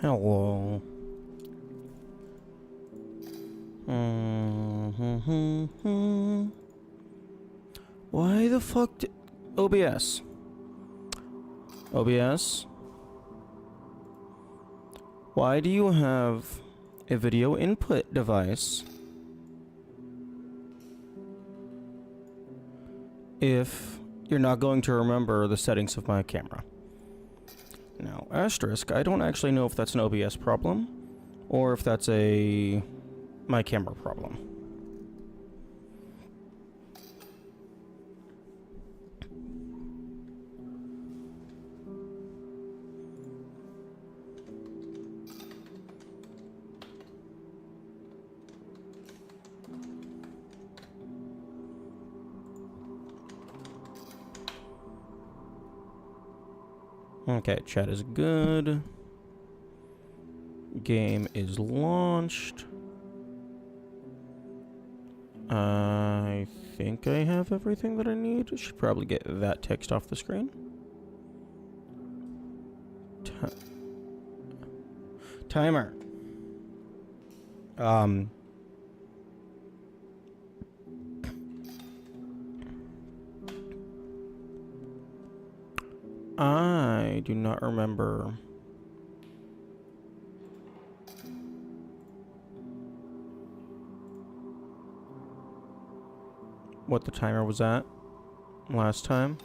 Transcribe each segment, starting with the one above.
Hello. Why the fuck did... OBS. OBS? Why do you have a video input device if you're not going to remember the settings of my camera? Now, asterisk, I don't actually know if that's an OBS problem or if that's a my camera problem. Okay, chat is good. Game is launched. I think I have everything that I need. Should probably get that text off the screen. Timer. I do not remember what the timer was at last time,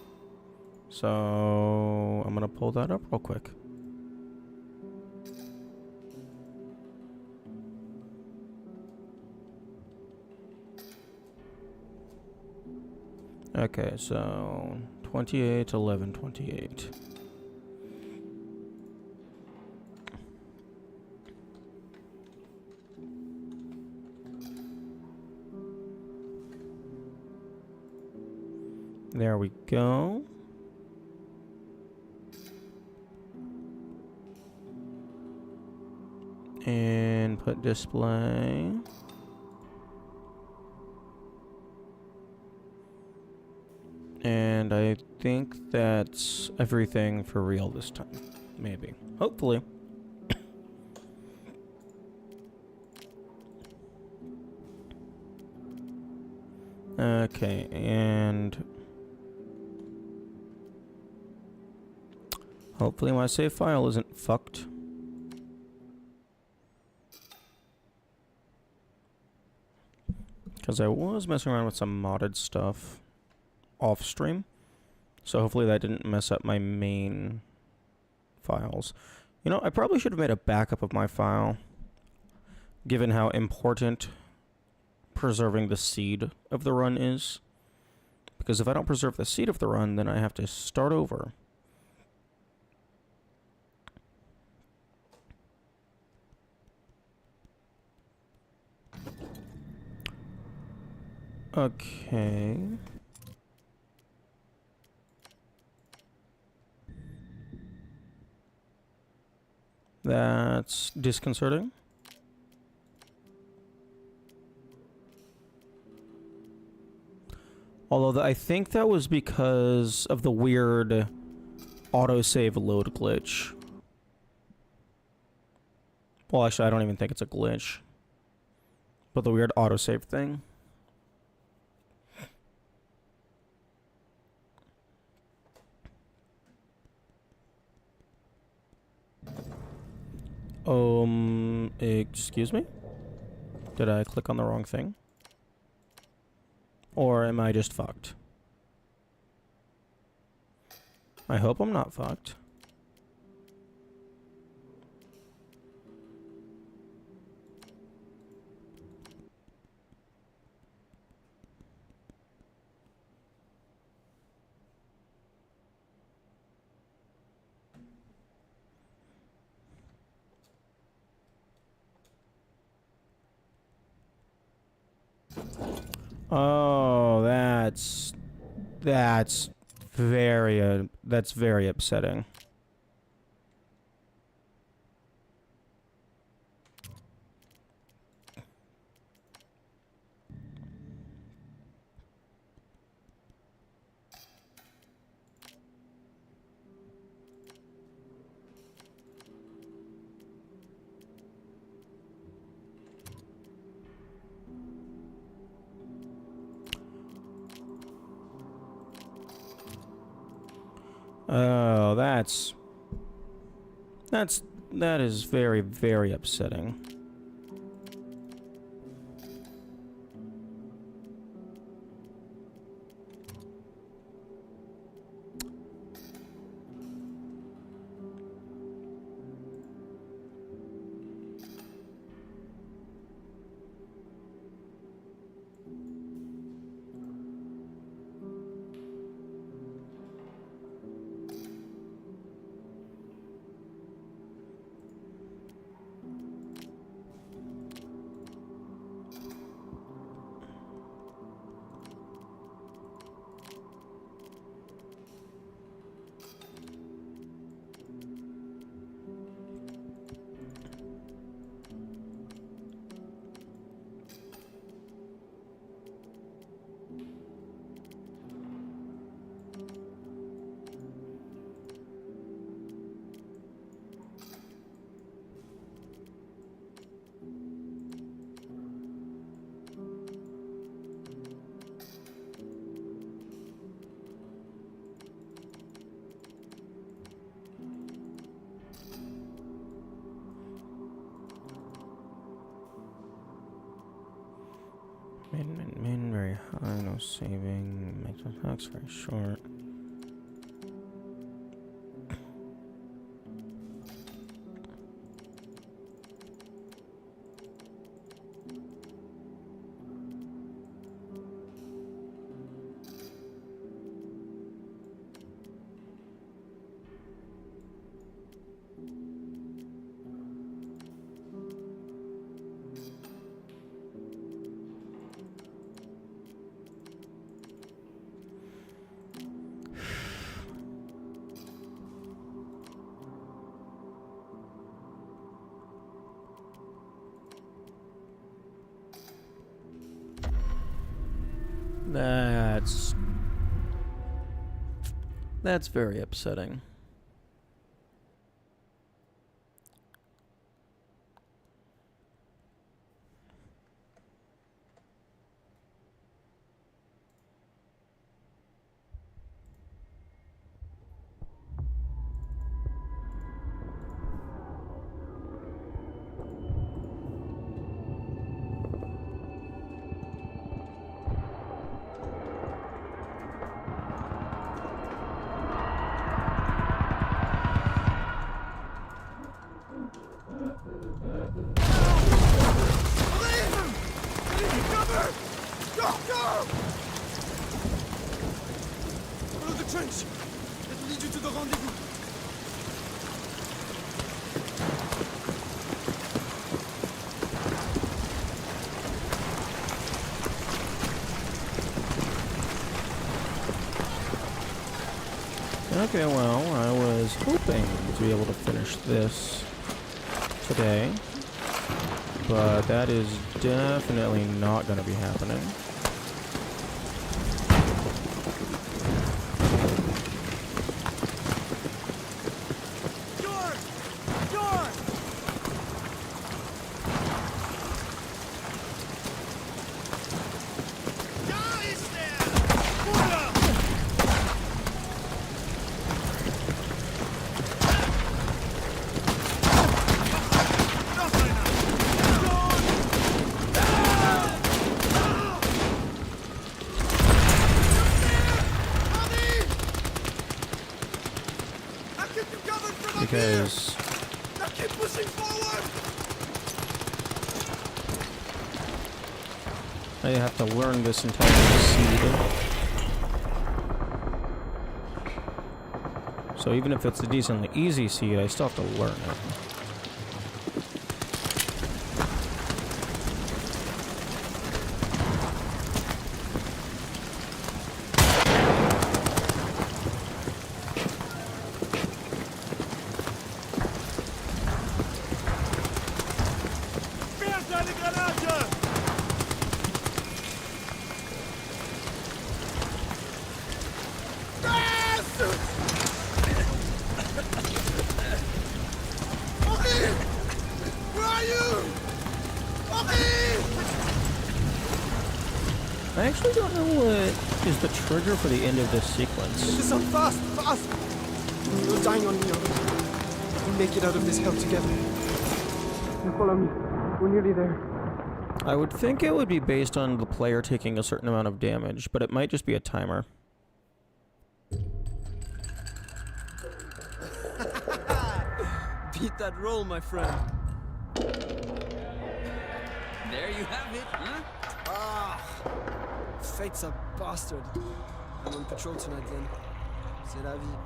so I'm gonna pull that up real quick. Okay, so 28, 11, 28. There we go. Input display. And I think that's everything for real this time. Maybe. Hopefully. Okay, and hopefully my save file isn't fucked. Because I was messing around with some modded stuff off stream. So hopefully that didn't mess up my main files. You know, I probably should have made a backup of my file, given how important preserving the seed of the run is. Because if I don't preserve the seed of the run, then I have to start over. Okay. That's disconcerting. Although I think that was because of the weird autosave load glitch. Well, actually, I don't even think it's a glitch. But the weird autosave thing. Excuse me? Did I click on the wrong thing? Or am I just fucked? I hope I'm not fucked. Oh, that's very upsetting. Oh, that is very, very upsetting. Min, very high, no saving, makes attacks very short. That's very upsetting. Okay, well, I was hoping to be able to finish this today, but that is definitely not going to be happening. Because now keep pushing forward. I have to learn this entire seed. So even if it's a decently easy seed, I still have to learn it. I actually don't know what is the trigger for the end of this sequence. Listen, fast, fast! You're dying on me, Albert. We'll make it out of this hell together. Now follow me. We're nearly there. I would think it would be based on the player taking a certain amount of damage, but it might just be a timer. Beat that roll, my friend. There you have it, huh? Ah, fate's a bastard. I'm on patrol tonight then. C'est la vie.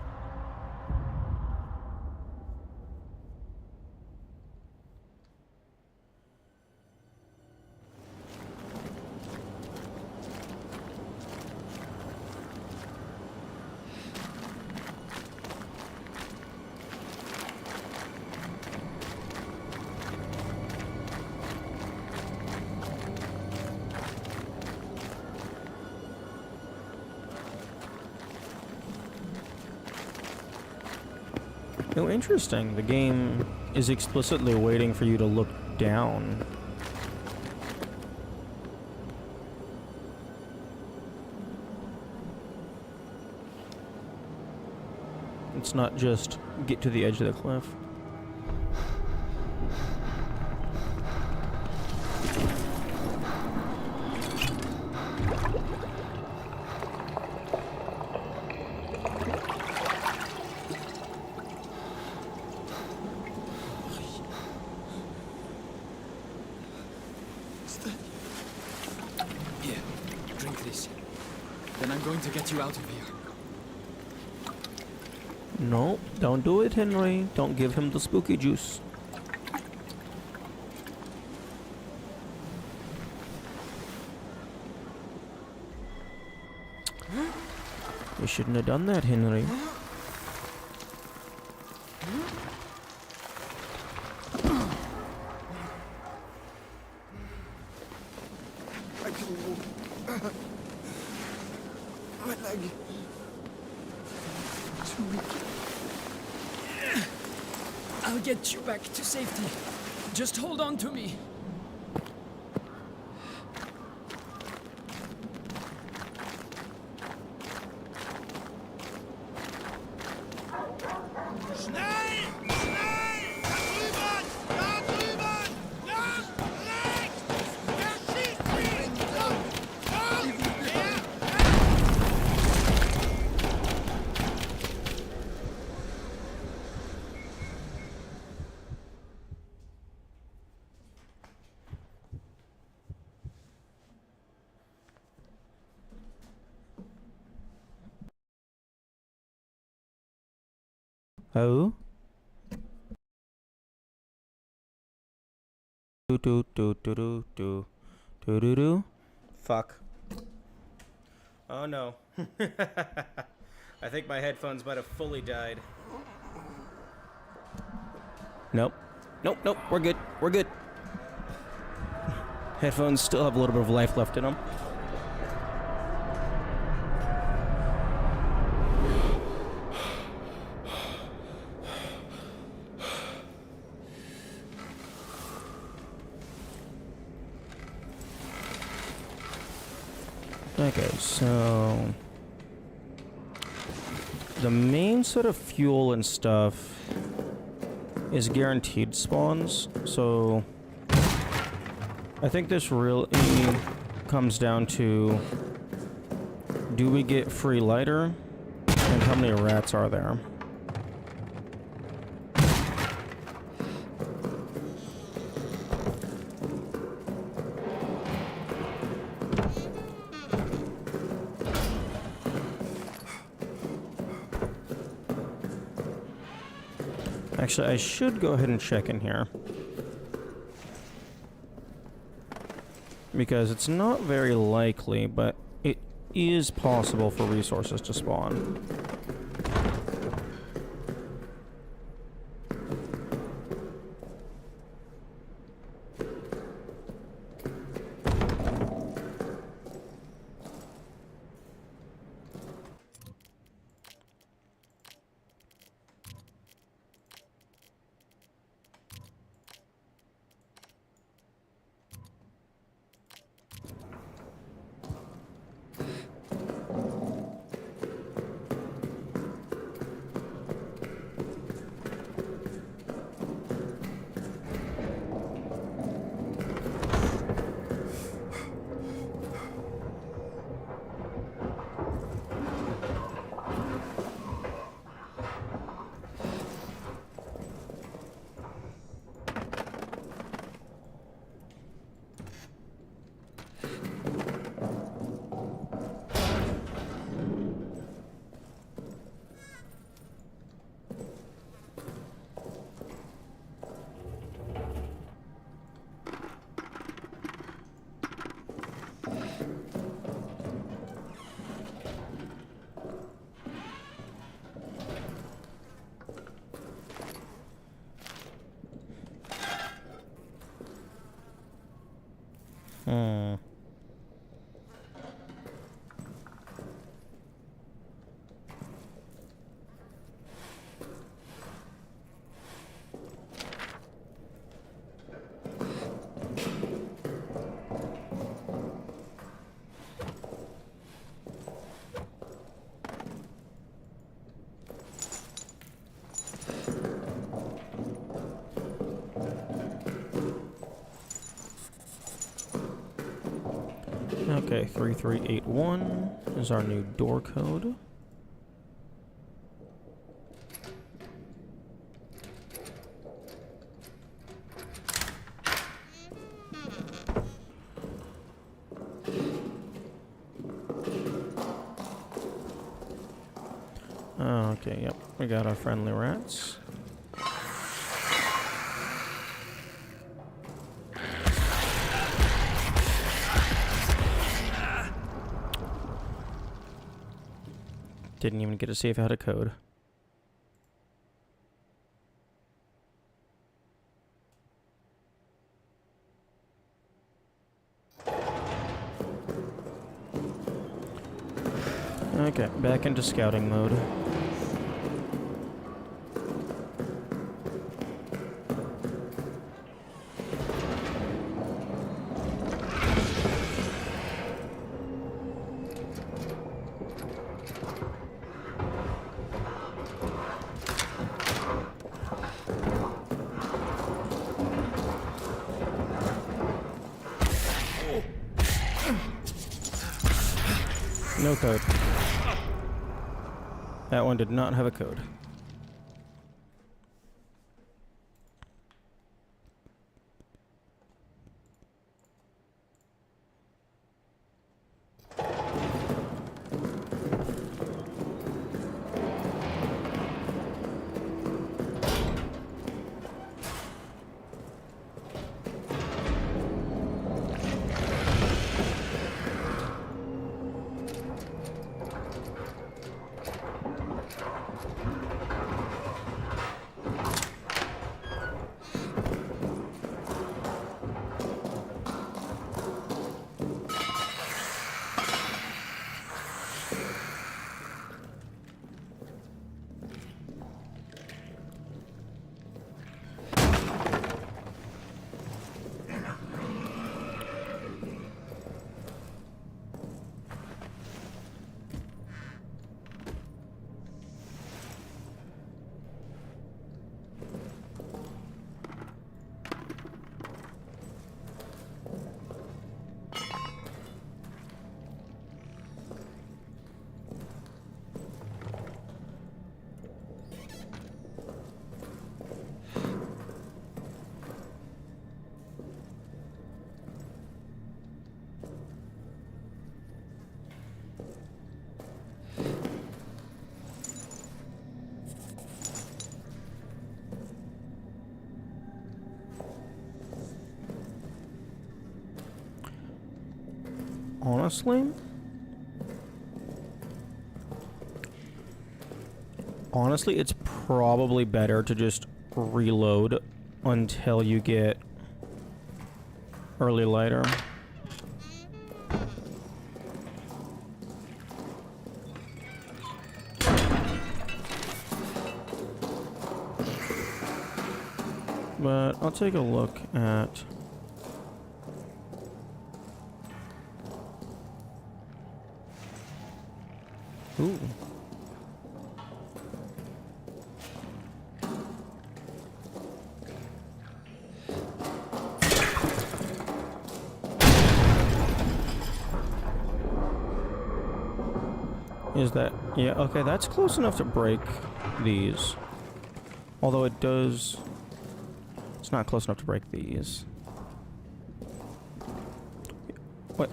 Oh, interesting. The game is explicitly waiting for you to look down. It's not just get to the edge of the cliff. Here, drink this. Then I'm going to get you out of here. No, don't do it, Henry. Don't give him the spooky juice. You shouldn't have done that, Henry. I couldn't move. My leg. Too weak. I'll get you back to safety. Just hold on to me. Schnell! Schnell! Da drüben! Da drüben! Nach rechts! Der schießt mich! Komm! Komm! Oh? Do do do do do do do do do. Fuck. Oh no. I think my headphones might have fully died. Nope. Nope, nope. We're good. We're good. Headphones still have a little bit of life left in them. Okay, so the main set of fuel and stuff is guaranteed spawns, so I think this really comes down to, do we get free lighter and how many rats are there? Actually, I should go ahead and check in here. Because it's not very likely, but it is possible for resources to spawn. Hmm. Okay, 3381 is our new door code. Okay, yep, we got our friendly rats. Didn't even get to see if it had a code. Okay, back into scouting mode. No code. That one did not have a code. Honestly, it's probably better to just reload until you get early lighter. But I'll take a look at... Ooh. Is that... Yeah, okay, that's close enough to break these. Although it does... It's not close enough to break these. What?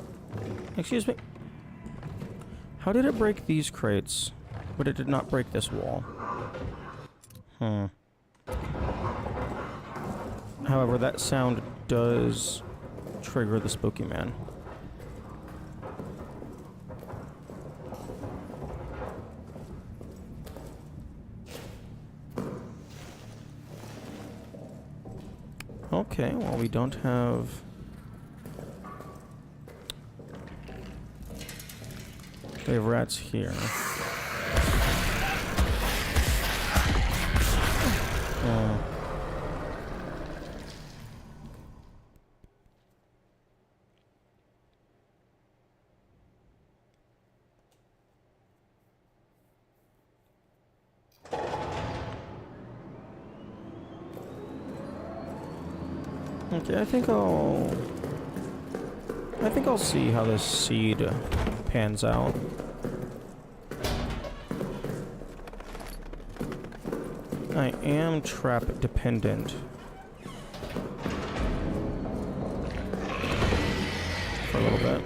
Excuse me? How did it break these crates, but it did not break this wall? However, that sound does trigger the spooky man. Okay, well, we don't have We have rats here. Okay, I think I'll see how this seed pans out. I am trap dependent for a little bit.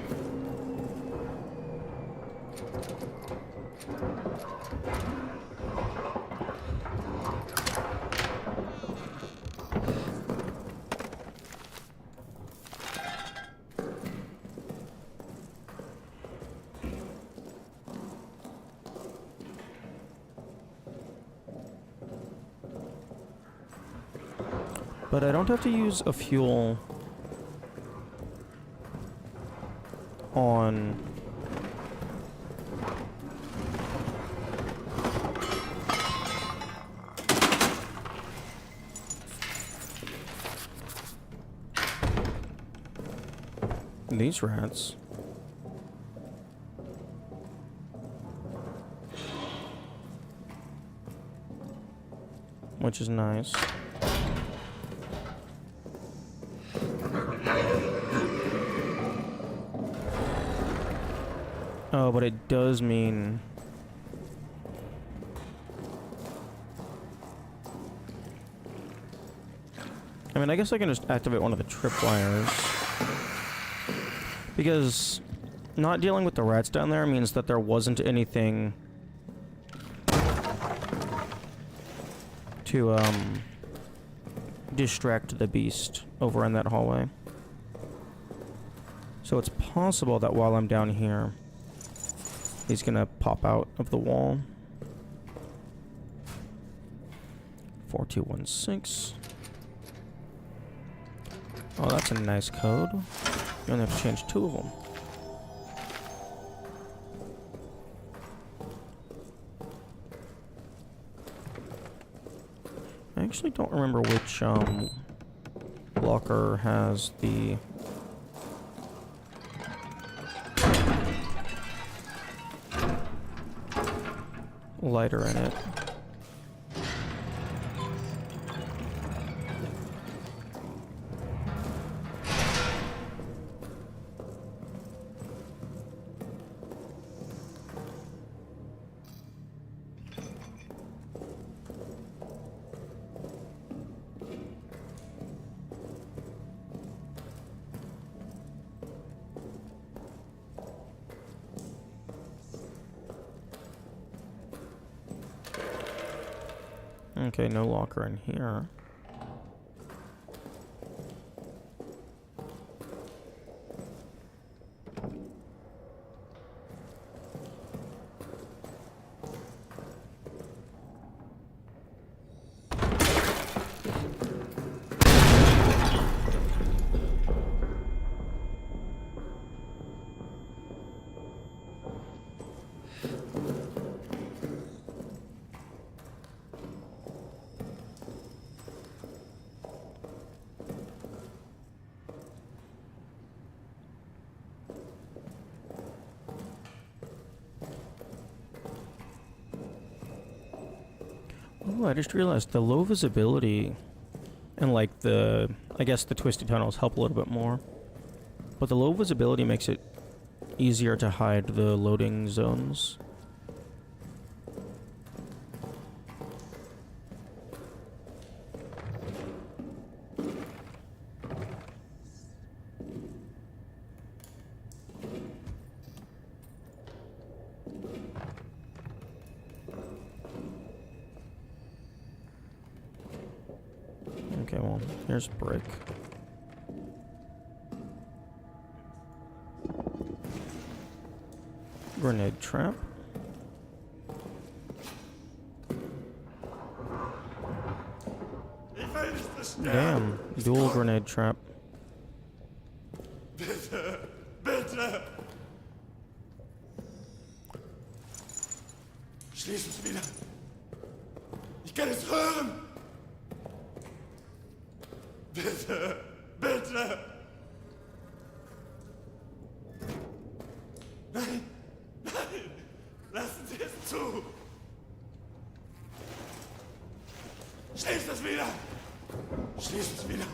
But I don't have to use a fuel on these rats. Which is nice. Oh, but it does mean... I mean, I guess I can just activate one of the tripwires. Because not dealing with the rats down there means that there wasn't anything to, distract the beast over in that hallway. So it's possible that while I'm down here, he's gonna pop out of the wall. 4216. Oh, that's a nice code. You only have to change 2 of them. I actually don't remember which locker has the lighter in it. Okay, no locker in here. Oh, I just realized the low visibility and like I guess the twisty tunnels help a little bit more. But the low visibility makes it easier to hide the loading zones. Okay, well, here's brick. Grenade trap. Damn, dual grenade trap. Ich kann es hören! Bitte! Bitte! Nein! Nein! Lassen Sie es zu! Schließt es wieder! Schließt es wieder!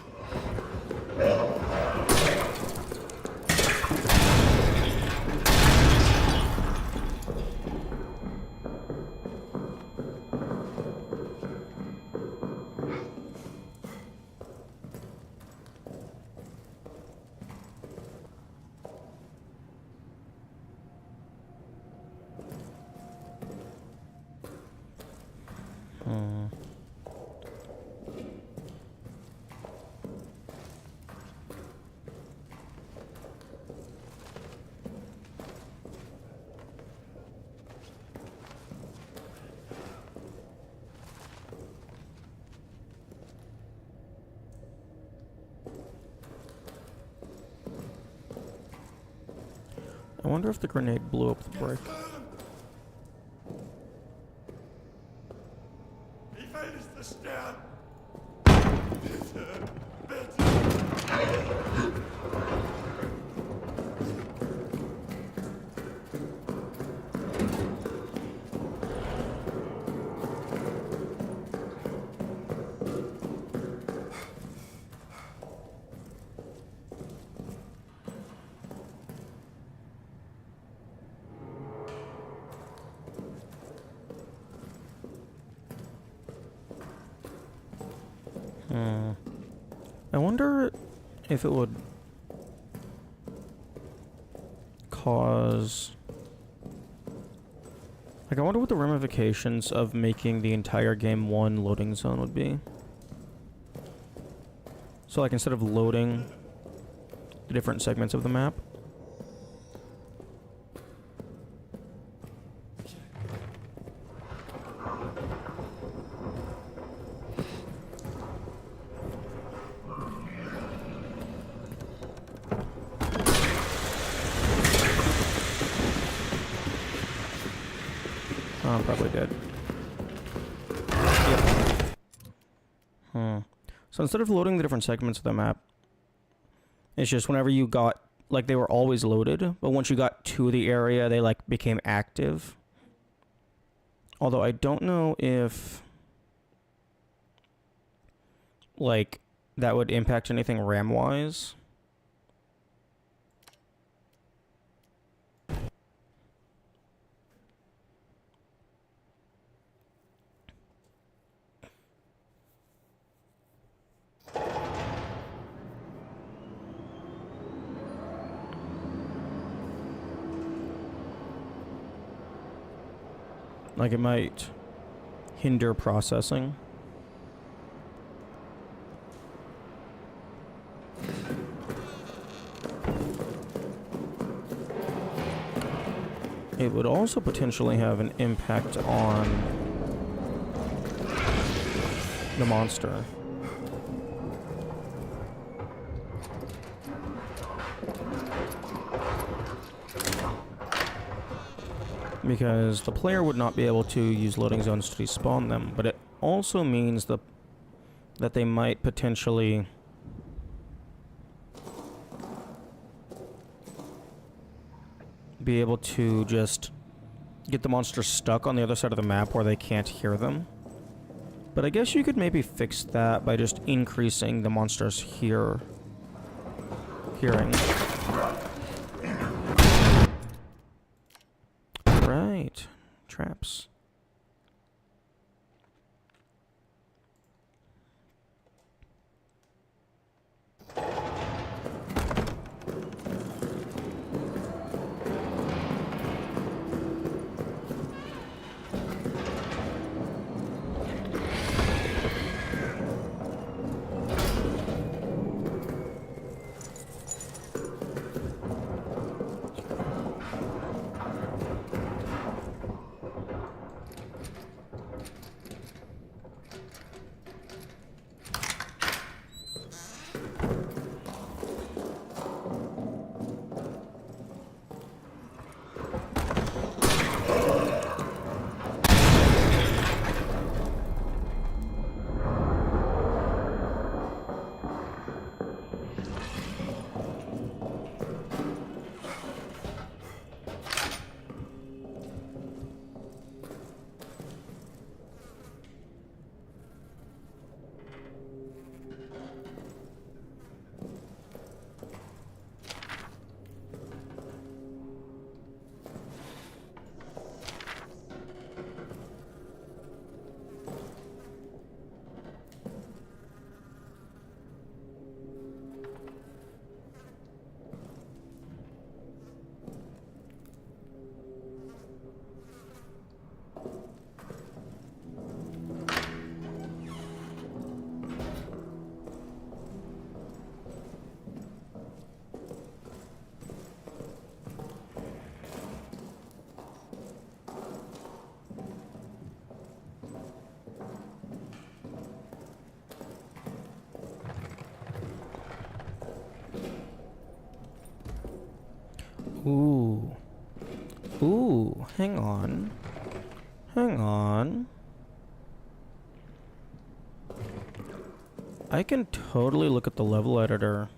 I wonder if the grenade blew up the brick. Ich will nicht zerstören! Bitte! Bitte! I wonder if it would cause... Like, I wonder what the ramifications of making the entire game one loading zone would be. So, like, instead of loading the different segments of the map, oh, I'm probably dead. Yep. So instead of loading the different segments of the map, it's just whenever you got, like, they were always loaded, but once you got to the area, they, like, became active. Although I don't know if, like, that would impact anything RAM-wise. Like, it might hinder processing. It would also potentially have an impact on the monster. Because the player would not be able to use loading zones to despawn them, but it also means that they might potentially be able to just get the monsters stuck on the other side of the map where they can't hear them. But I guess you could maybe fix that by just increasing the monsters' hearing. Right. Traps. Ooh. Ooh, hang on. Hang on. I can totally look at the level editor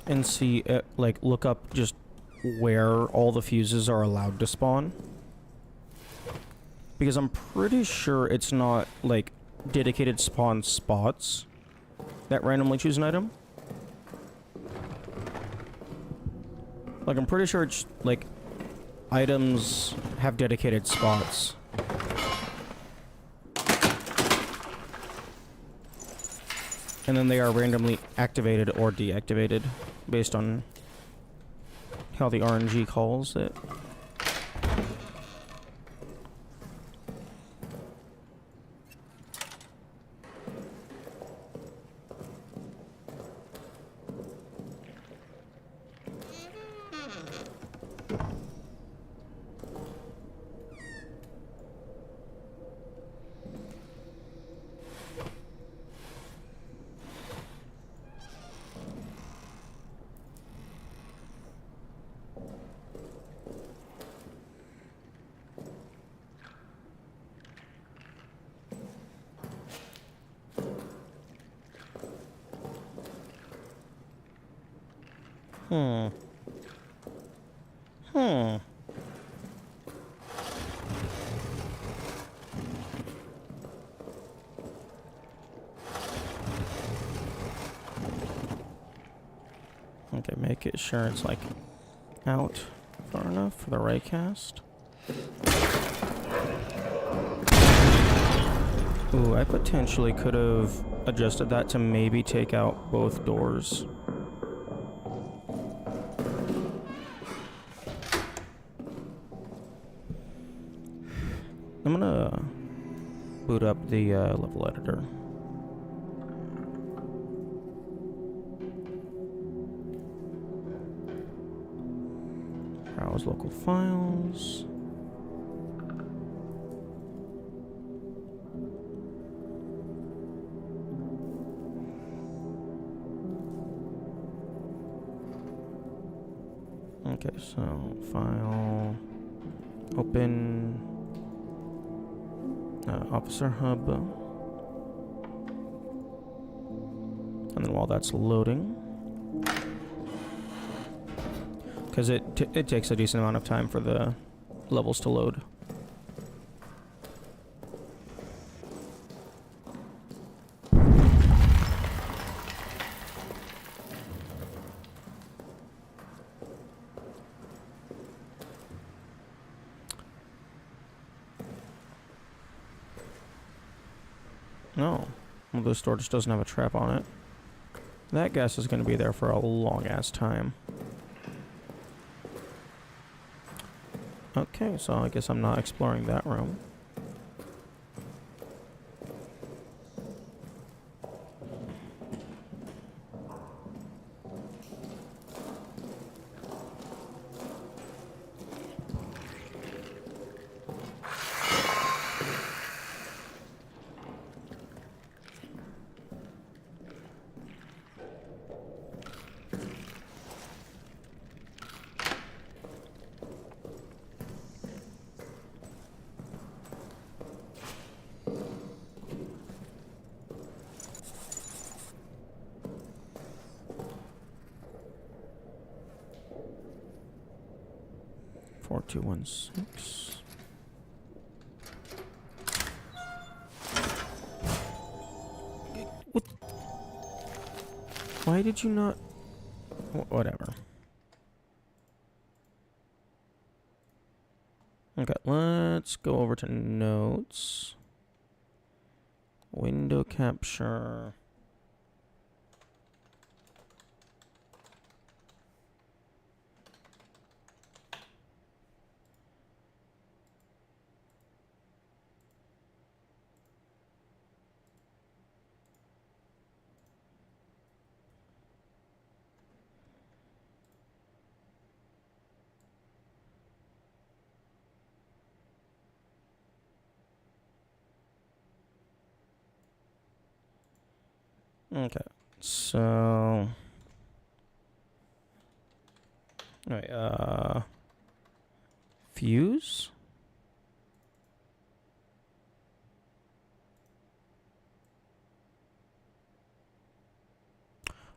and see it, like, look up just where all the fuses are allowed to spawn. Because I'm pretty sure it's not, like, dedicated spawn spots that randomly choose an item. Like, I'm pretty sure it's, like, items have dedicated spots. And then they are randomly activated or deactivated based on how the RNG calls it. Hmm. Hmm. Okay, make it sure it's, like, out far enough for the raycast. Ooh, I potentially could have adjusted that to maybe take out both doors. I'm gonna boot up the level editor. Browse local files. Okay, so file, open, officer hub, and then while that's loading, because it takes a decent amount of time for the levels to load. No. Well, this door just doesn't have a trap on it. That gas is going to be there for a long-ass time. Okay, so I guess I'm not exploring that room. Four, 2, 1, 6. What? Why did you not? Whatever. Okay, let's go over to notes. Window capture. Okay, so Alright, fuse?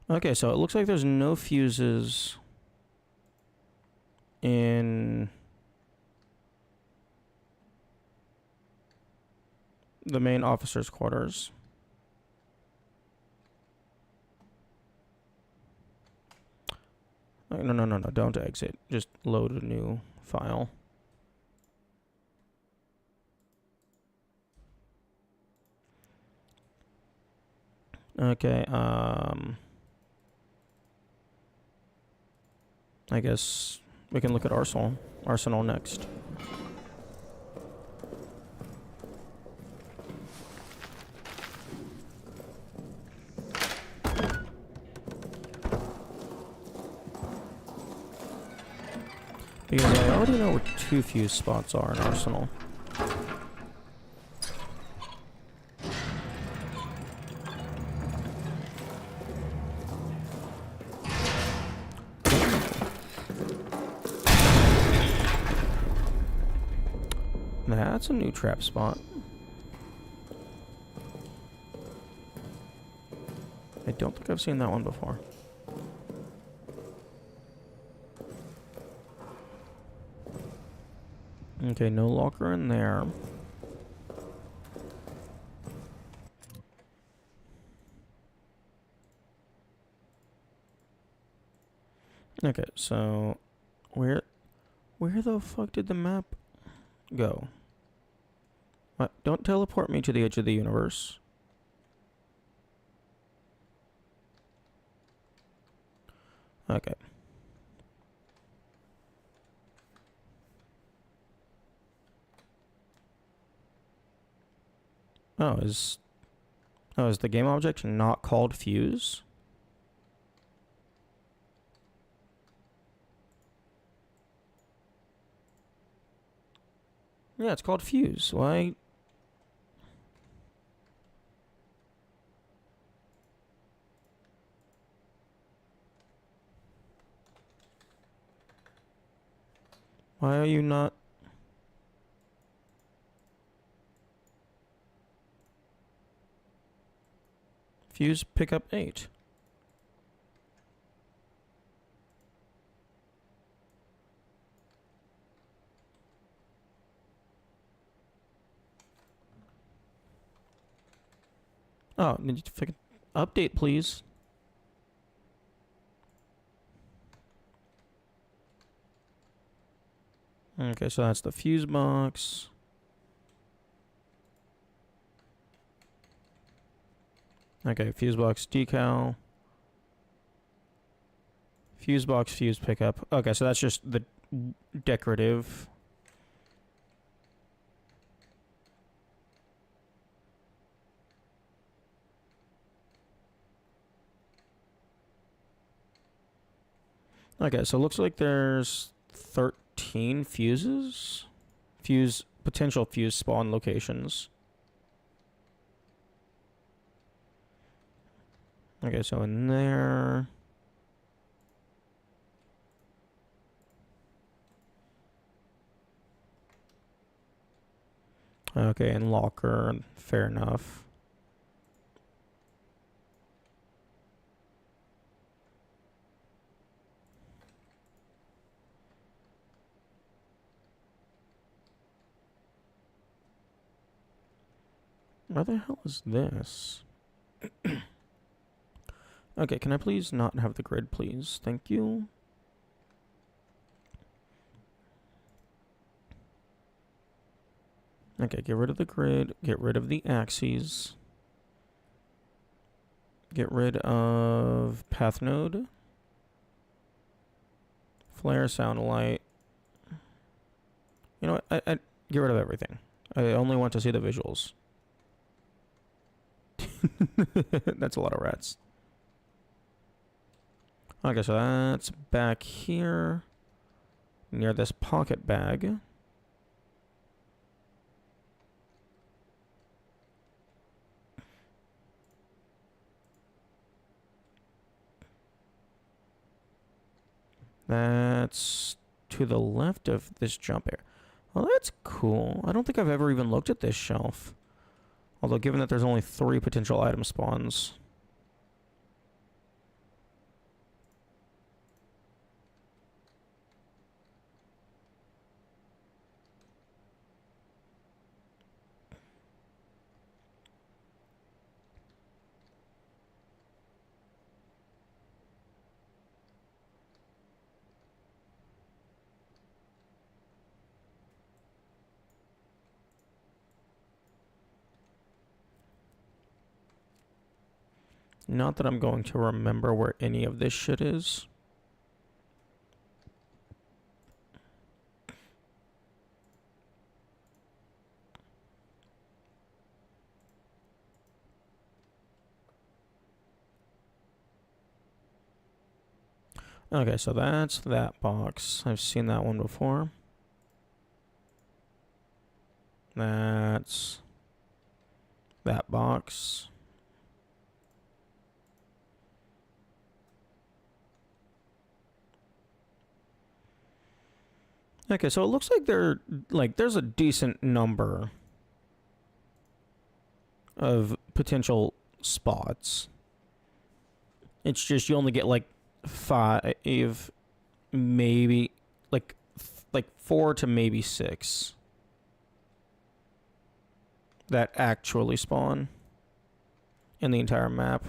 Okay, so it looks like there's no fuses in the main officer's quarters. No, don't exit. Just load a new file. Okay, I guess we can look at Arsenal next. Because I already know where 2 fuse spots are in Arsenal. That's a new trap spot. I don't think I've seen that one before. Okay, no locker in there. Okay, so where the fuck did the map go? What? Don't teleport me to the edge of the universe. Okay. Is the game object not called fuse? Yeah, it's called fuse. Why? Why are you not? Fuse pickup 8. Oh, need you to update, please. Okay, so that's the fuse box. Okay, fuse box decal. Fuse box, fuse pickup. Okay, so that's just the decorative. Okay, so it looks like there's 13 fuses. Potential fuse spawn locations. Okay, so in there. Okay, and locker, fair enough. Where the hell is this? Okay, can I please not have the grid, please? Thank you. Okay, get rid of the grid. Get rid of the axes. Get rid of path node. Flare, sound, light. You know what? I get rid of everything. I only want to see the visuals. That's a lot of rats. Okay, so that's back here near this pocket bag. That's to the left of this jump area. Well, that's cool. I don't think I've ever even looked at this shelf. Although, given that there's only 3 potential item spawns. Not that I'm going to remember where any of this shit is. Okay, so that's that box. I've seen that one before. That's that box. Okay, so it looks like there's a decent number of potential spots. It's just you only get like 5, maybe like 4 to maybe 6 that actually spawn in the entire map.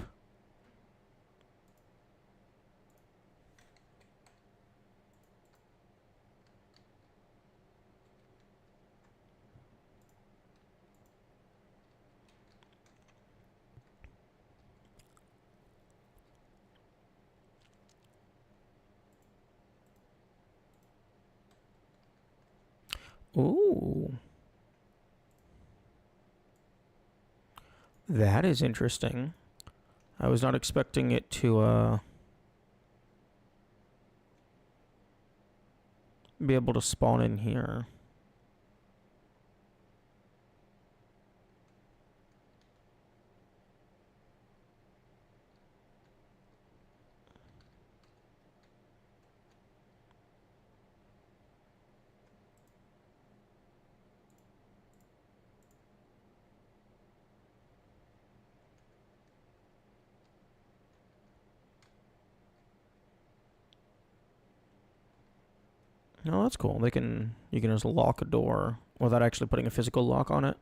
Ooh. That is interesting. I was not expecting it to be able to spawn in here. No, that's cool. You can just lock a door without actually putting a physical lock on it.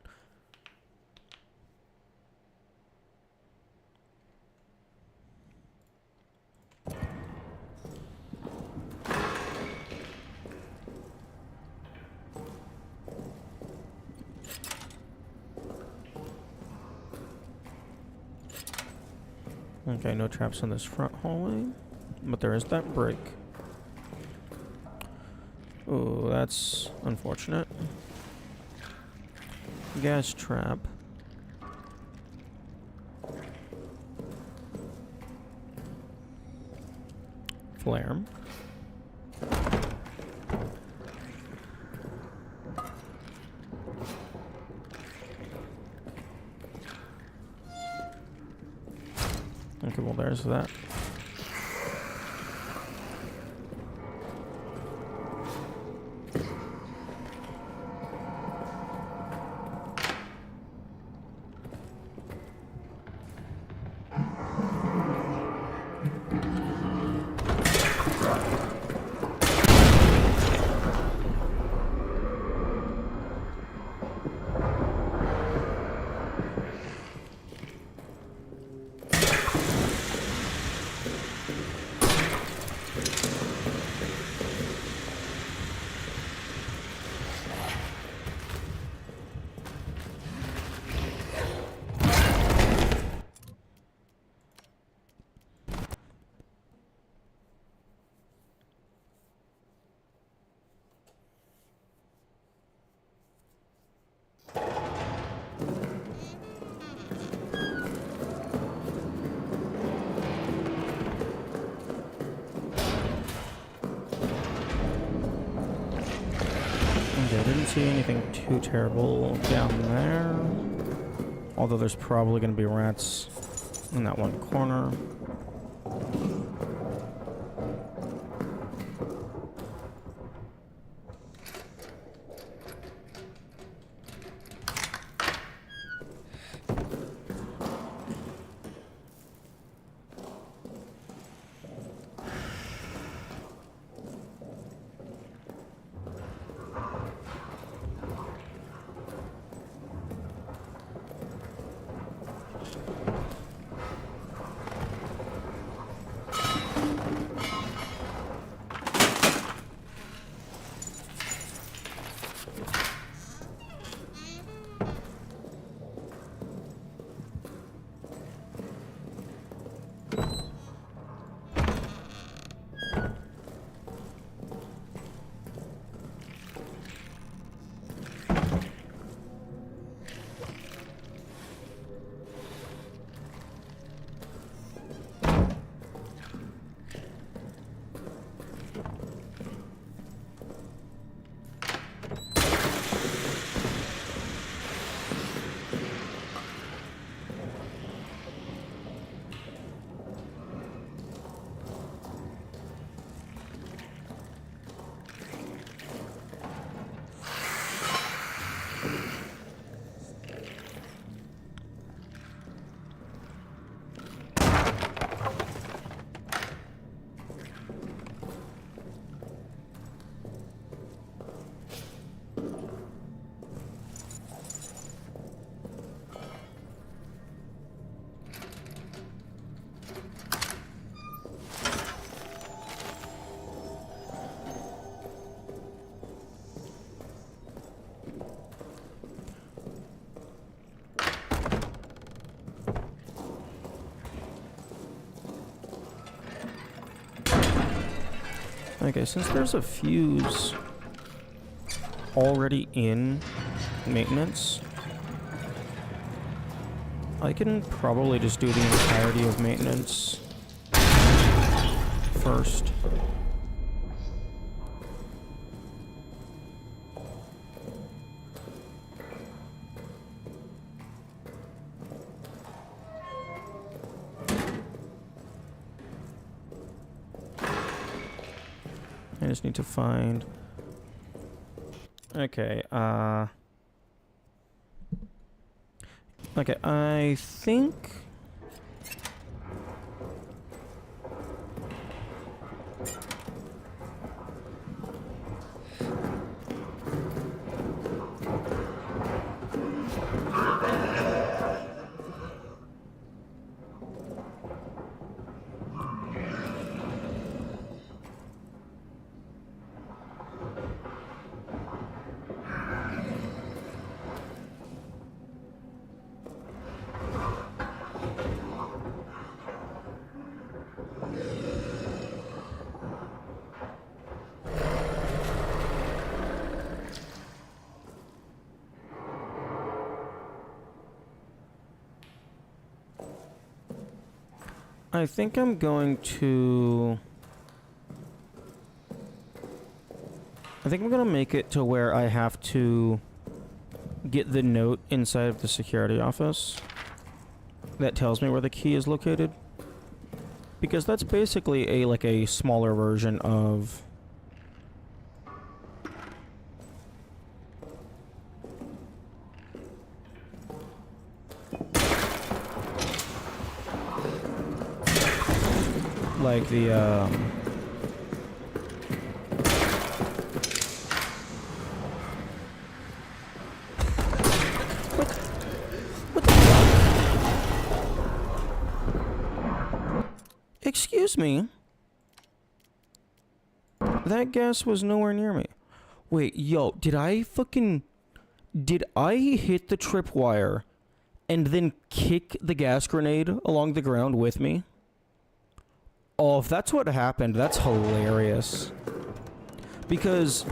Okay, no traps in this front hallway, but there is that break. Ooh, that's unfortunate. Gas trap. Flare. Okay, well there's that. I didn't see anything too terrible down there. Although there's probably going to be rats in that one corner. Okay, since there's a fuse already in maintenance, I can probably just do the entirety of maintenance first. I just need to find... Okay, okay, I think... I think I'm going to... I think I'm going to make it to where I have to get the note inside of the security office that tells me where the key is located. Because that's basically like a smaller version of... like the, What the fuck? Excuse me? That gas was nowhere near me. Wait, yo, did I hit the tripwire and then kick the gas grenade along the ground with me? Oh, if that's what happened, that's hilarious. Because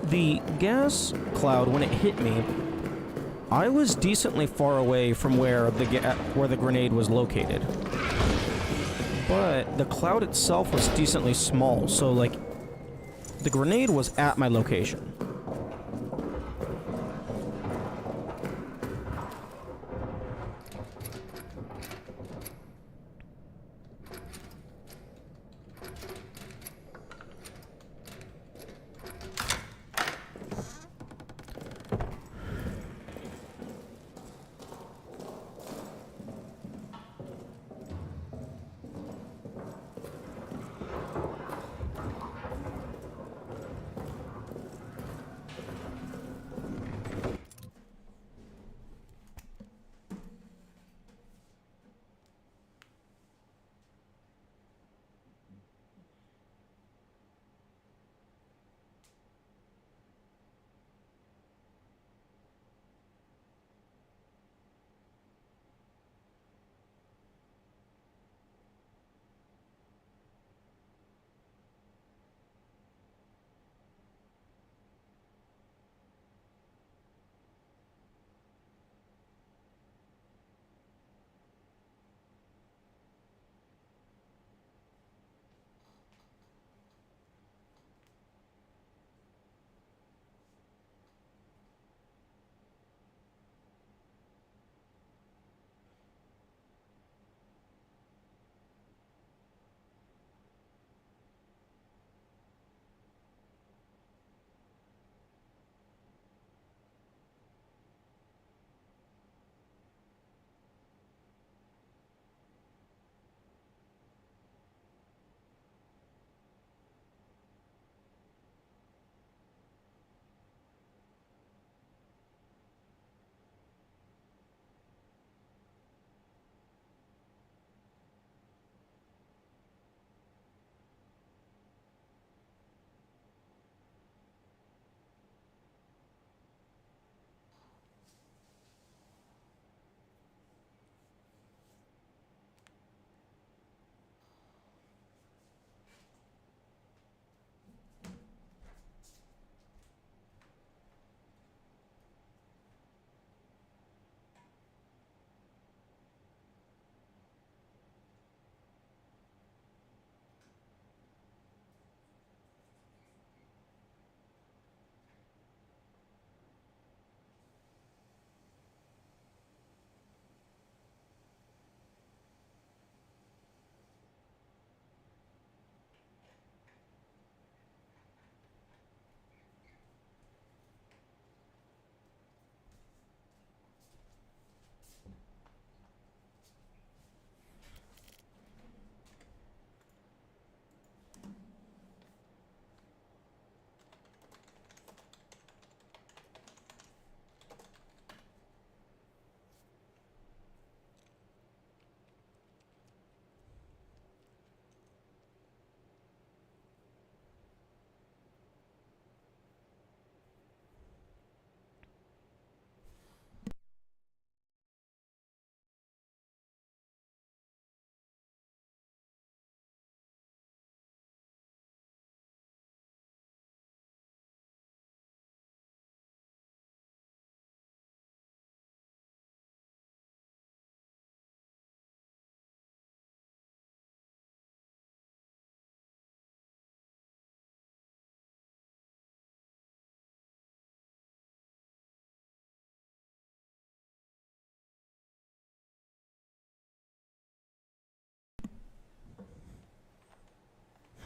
the gas cloud, when it hit me, I was decently far away from where the grenade was located. But the cloud itself was decently small, so like the grenade was at my location.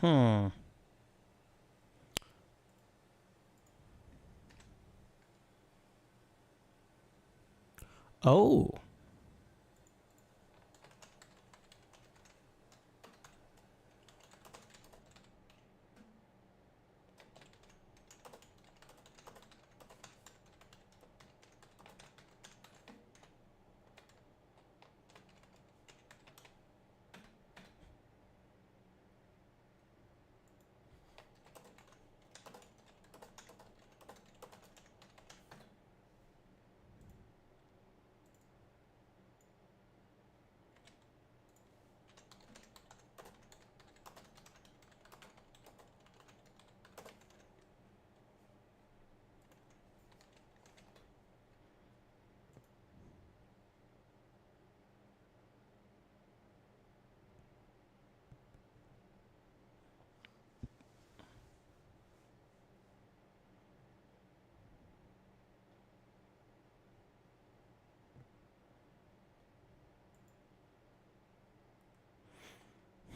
Hmm. Oh.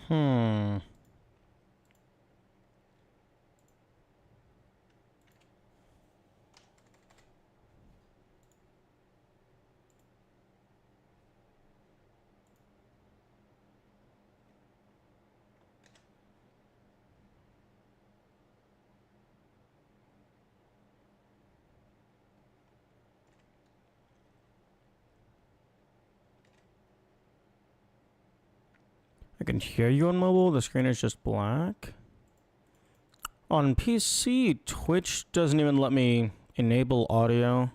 Hmm. I can hear you on mobile. The screen is just black. On PC, Twitch doesn't even let me enable audio.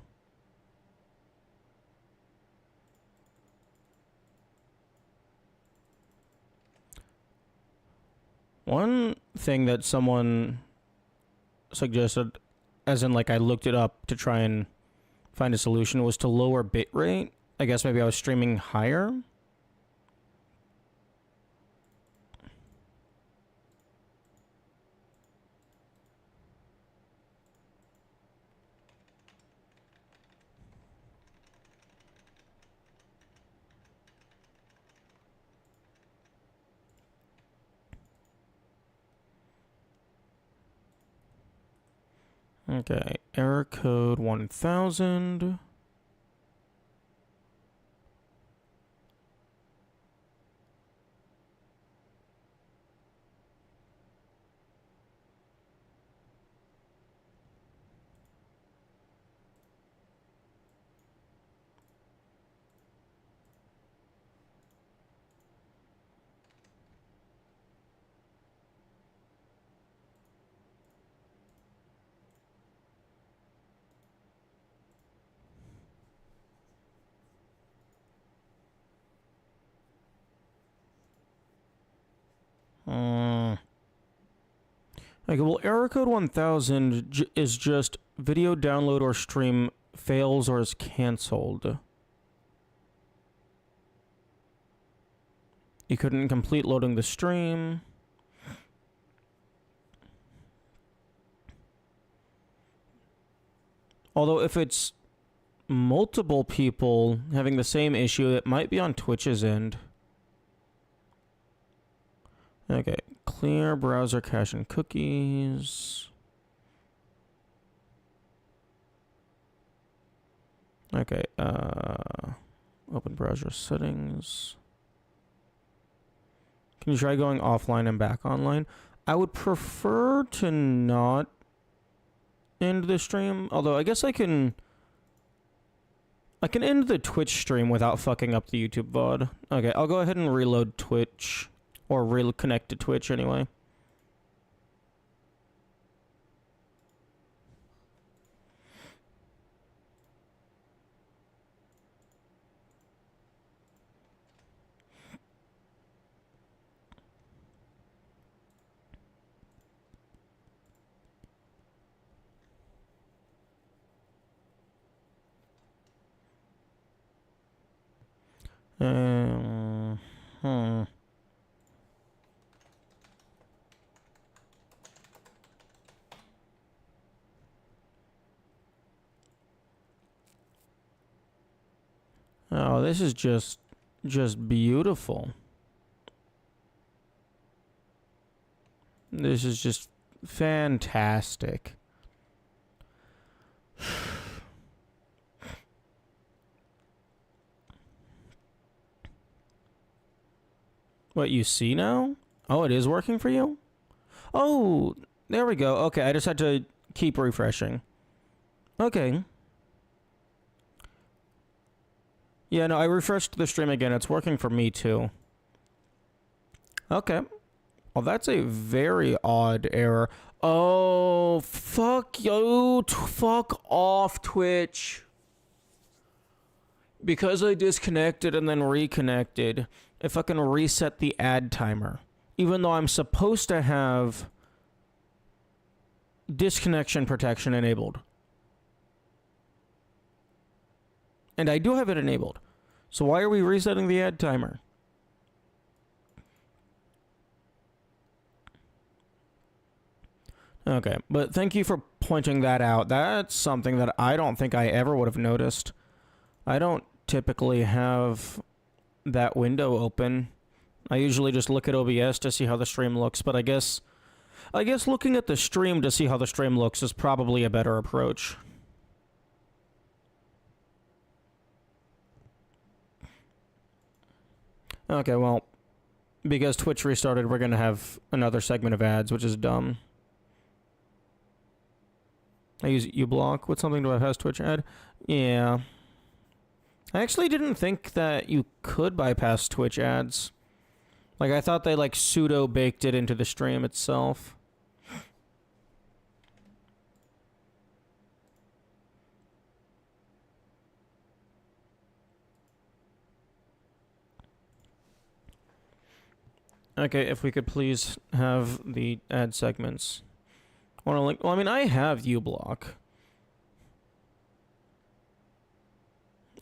One thing that someone suggested, as in like I looked it up to try and find a solution, was to lower bitrate. I guess maybe I was streaming higher. Okay, error code 1000. Okay, well, error code 1000 is just video download or stream fails or is cancelled. You couldn't complete loading the stream. Although if it's multiple people having the same issue, it might be on Twitch's end. Okay, clear browser cache and cookies. Okay, open browser settings. Can you try going offline and back online? I would prefer to not end the stream, although I guess I can end the Twitch stream without fucking up the YouTube VOD. Okay, I'll go ahead and reload Twitch. Or reconnect to Twitch anyway. Hmm. Oh, this is just beautiful. This is just fantastic. What, you see now? Oh, it is working for you? Oh, there we go. Okay, I just had to keep refreshing. Okay. Yeah, no, I refreshed the stream again. It's working for me too. Okay. Well, that's a very odd error. Oh, fuck you. Fuck off, Twitch. Because I disconnected and then reconnected, it fucking reset the ad timer. Even though I'm supposed to have disconnection protection enabled. And I do have it enabled. So why are we resetting the ad timer? Okay, but thank you for pointing that out. That's something that I don't think I ever would have noticed. I don't typically have that window open. I usually just look at OBS to see how the stream looks, but I guess looking at the stream to see how the stream looks is probably a better approach. Okay, well, because Twitch restarted, we're gonna have another segment of ads, which is dumb. I use uBlock with something to bypass Twitch ad. Yeah. I actually didn't think that you could bypass Twitch ads. Like, I thought they, like, pseudo-baked it into the stream itself. Okay, if we could please have the ad segments. Well, I mean, I have uBlock.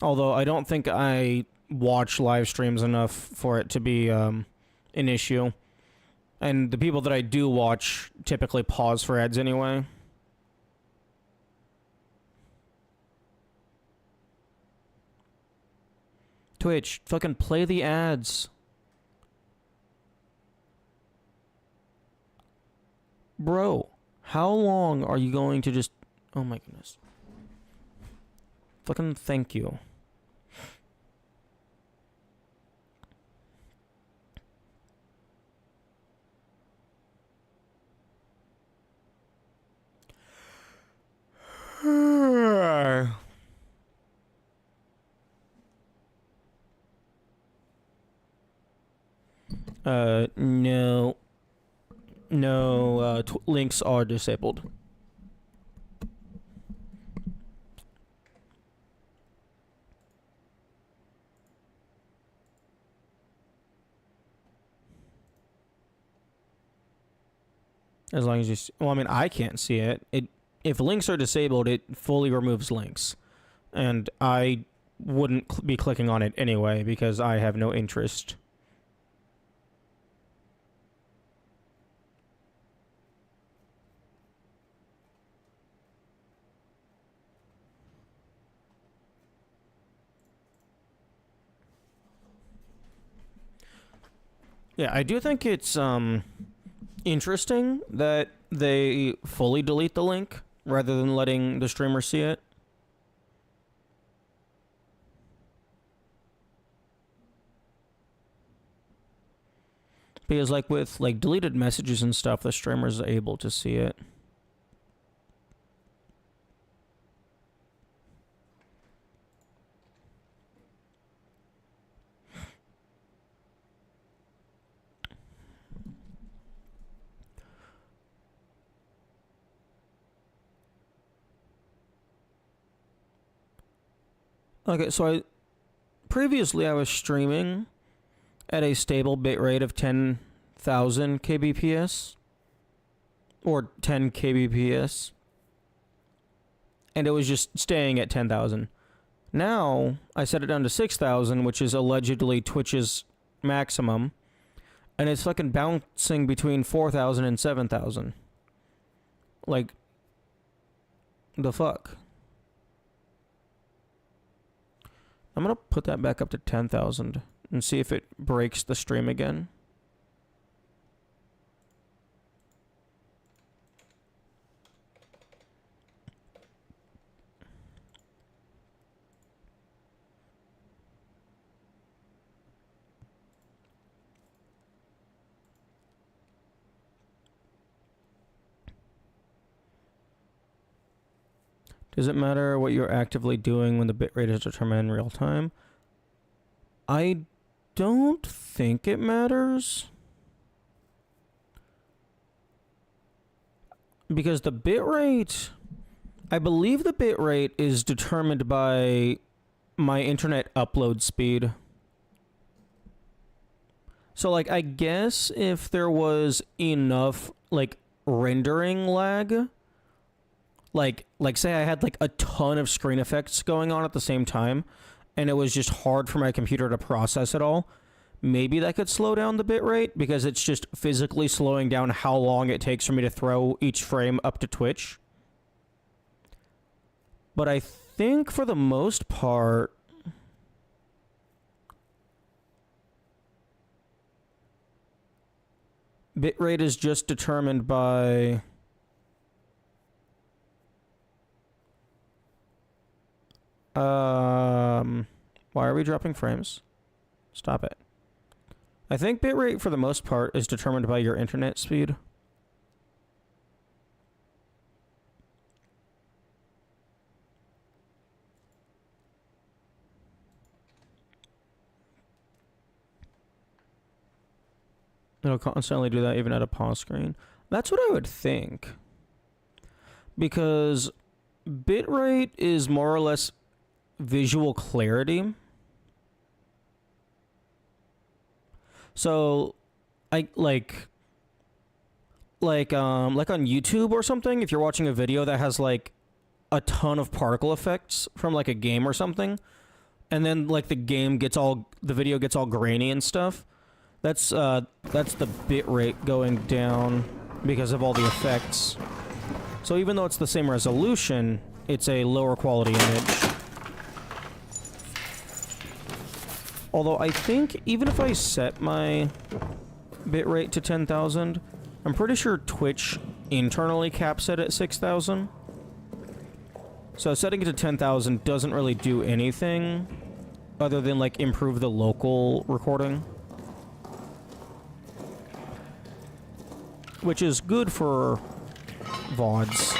Although I don't think I watch live streams enough for it to be an issue. And the people that I do watch typically pause for ads anyway. Twitch, fucking play the ads. Bro, how long are you going to just... Oh my goodness. Fucking thank you. No. No, links are disabled. As long as you... Well, I mean, I can't see it. If links are disabled, it fully removes links. And I wouldn't be clicking on it anyway, because I have no interest. Yeah, I do think it's interesting that they fully delete the link rather than letting the streamer see it. Because like with like deleted messages and stuff, the streamer's able to see it. Okay, so previously I was streaming at a stable bitrate of 10,000 kbps or 10 kbps, and it was just staying at 10,000. Now I set it down to 6,000, which is allegedly Twitch's maximum, and it's fucking bouncing between 4,000 and 7,000. Like, the fuck? I'm gonna put that back up to 10,000 and see if it breaks the stream again. Does it matter what you're actively doing when the bitrate is determined in real time? I don't think it matters. Because the bitrate... I believe the bitrate is determined by my internet upload speed. So, like, I guess if there was enough, like, rendering lag... Like say I had like a ton of screen effects going on at the same time, and it was just hard for my computer to process it all. Maybe that could slow down the bitrate because it's just physically slowing down how long it takes for me to throw each frame up to Twitch. But I think for the most part, bitrate is just determined by... Why are we dropping frames? Stop it. I think bitrate for the most part is determined by your internet speed. It'll constantly do that even at a pause screen. That's what I would think. Because bitrate is more or less visual clarity. So I like on YouTube or something, if you're watching a video that has like a ton of particle effects from like a game or something, and then like the video gets all grainy and stuff, that's the bitrate going down because of all the effects. So even though it's the same resolution, it's a lower quality image. Although I think even if I set my bitrate to 10,000, I'm pretty sure Twitch internally caps it at 6,000. So setting it to 10,000 doesn't really do anything other than like improve the local recording. Which is good for VODs.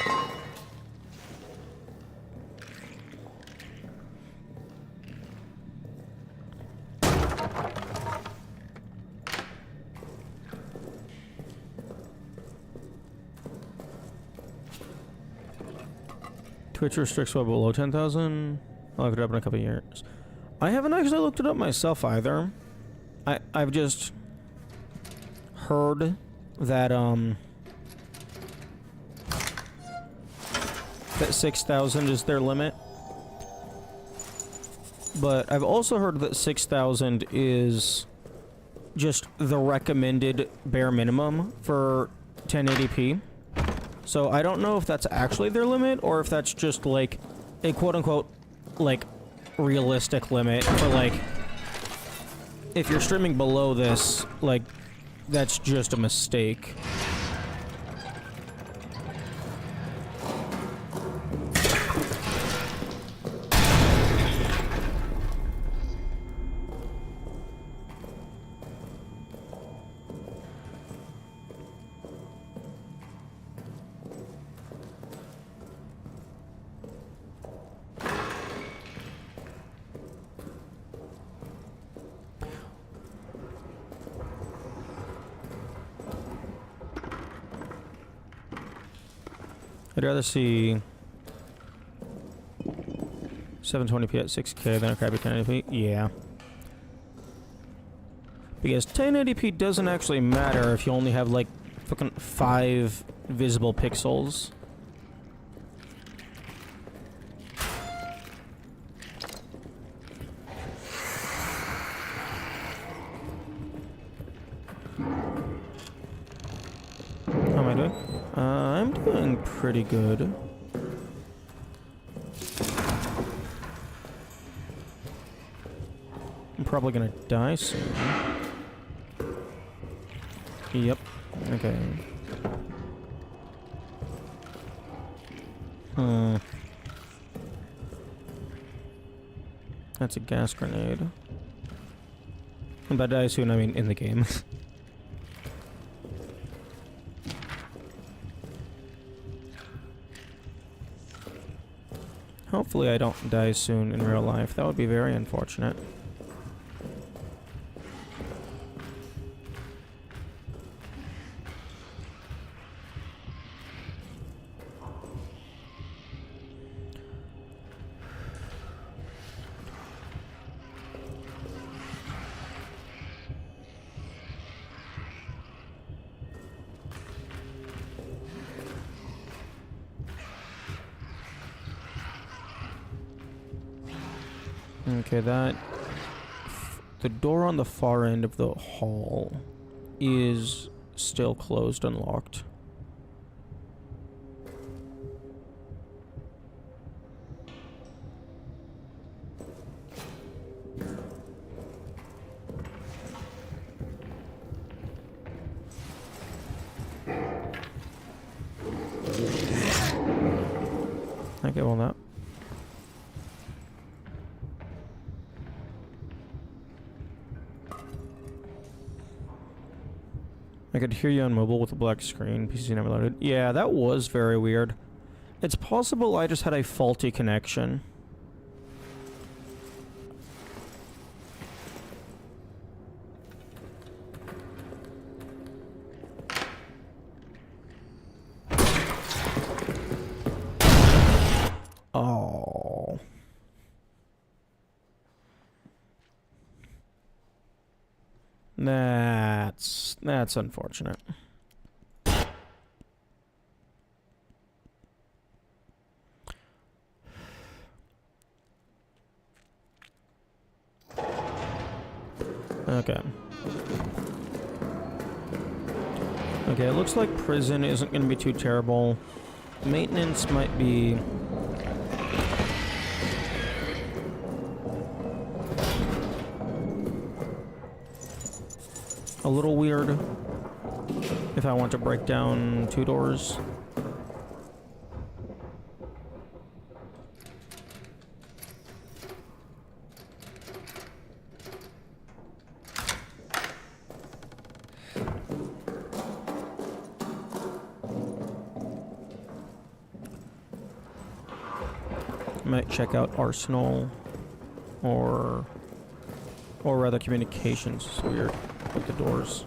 Twitch restricts well below 10,000. I'll look it up in a couple of years. I haven't actually looked it up myself either. I've just heard that that 6,000 is their limit. But I've also heard that 6,000 is just the recommended bare minimum for 1080p. So I don't know if that's actually their limit or if that's just like a quote-unquote like realistic limit for like if you're streaming below this, like that's just a mistake. I'd rather see 720p at 6K than a crappy 1080p. Yeah. Because 1080p doesn't actually matter if you only have like fucking 5 visible pixels. How am I doing? I'm doing pretty good. I'm probably gonna die soon. Yep. Okay. That's a gas grenade. And by die soon, I mean in the game. hopefully I don't die soon in real life. That would be very unfortunate. Okay, the door on the far end of the hall is still closed and locked. Okay, well that. I could hear you on mobile with a black screen. PC never loaded. Yeah, that was very weird. It's possible I just had a faulty connection. Oh. That's unfortunate. Okay. Okay, it looks like prison isn't going to be too terrible. Maintenance might be... a little weird if I want to break down 2 doors. Might check out Arsenal or rather communications. It's weird with the doors.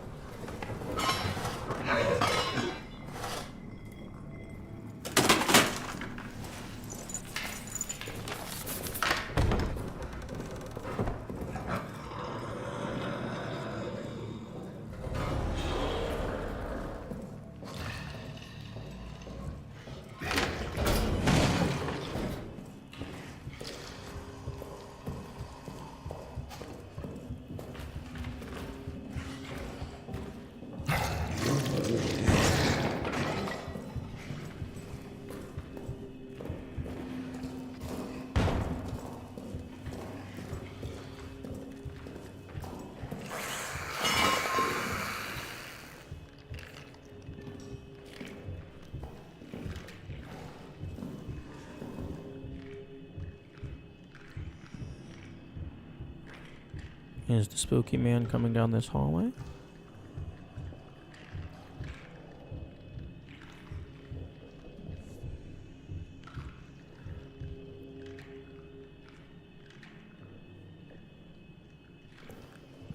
Is the spooky man coming down this hallway?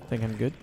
I think I'm good.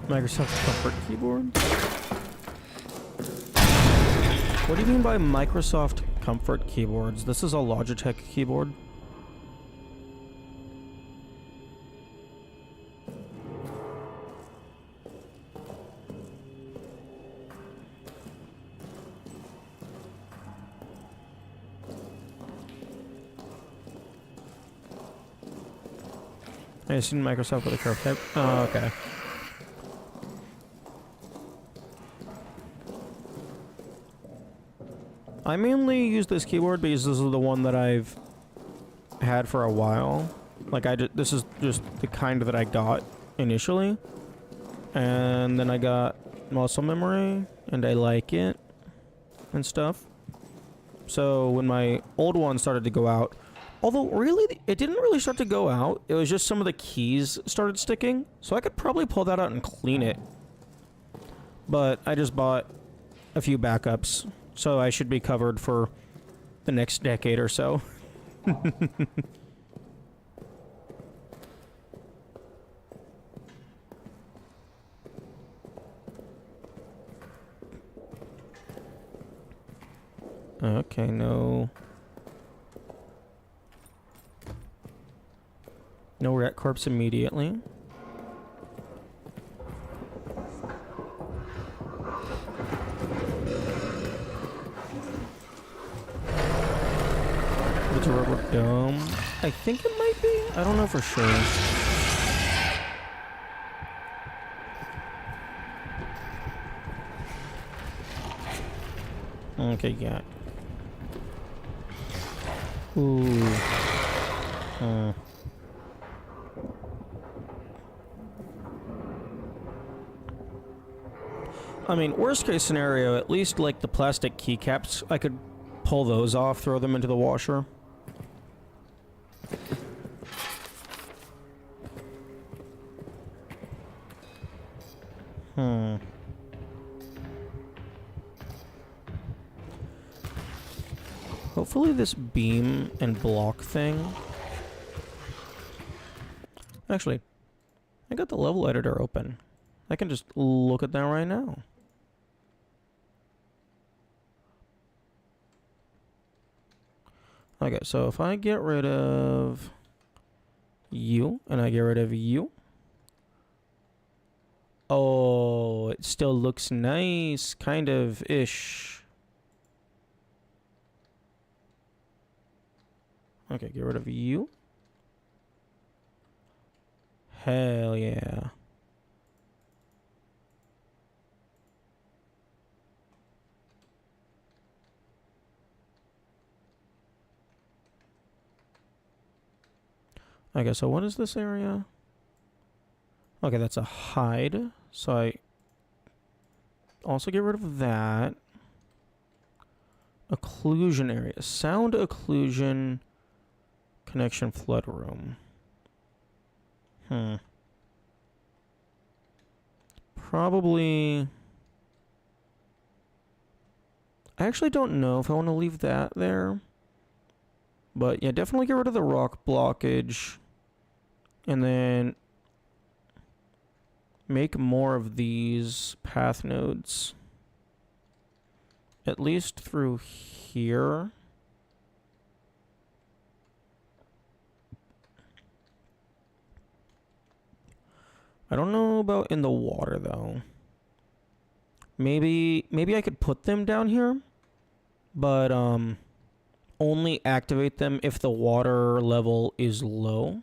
Microsoft Comfort keyboard? What do you mean by Microsoft Comfort keyboards? This is a Logitech keyboard. I assume Microsoft with a curve type. Oh, okay. I mainly use this keyboard because this is the one that I've had for a while. Like, this is just the kind that I got initially. And then I got muscle memory, and I like it and stuff. So when my old one started to go out, although really, it didn't really start to go out. It was just some of the keys started sticking. So I could probably pull that out and clean it. But I just bought a few backups. So I should be covered for the next decade or so. Okay, no. No rat corpse immediately. It's a rubber dome. I think it might be. I don't know for sure. Okay, yeah. Ooh. I mean, worst case scenario, at least like the plastic keycaps, I could pull those off, throw them into the washer. Hopefully this beam and block thing... Actually, I got the level editor open. I can just look at that right now. Okay, so if I get rid of you, and I get rid of you... Oh, it still looks nice, kind of-ish. Okay, get rid of you. Hell yeah. Okay, so what is this area? Okay, that's a hide. So I also get rid of that. Occlusion area. Sound occlusion connection flood room. Probably... I actually don't know if I want to leave that there. But yeah, definitely get rid of the rock blockage. And then make more of these path nodes. At least through here. I don't know about in the water though. Maybe I could put them down here, but only activate them if the water level is low.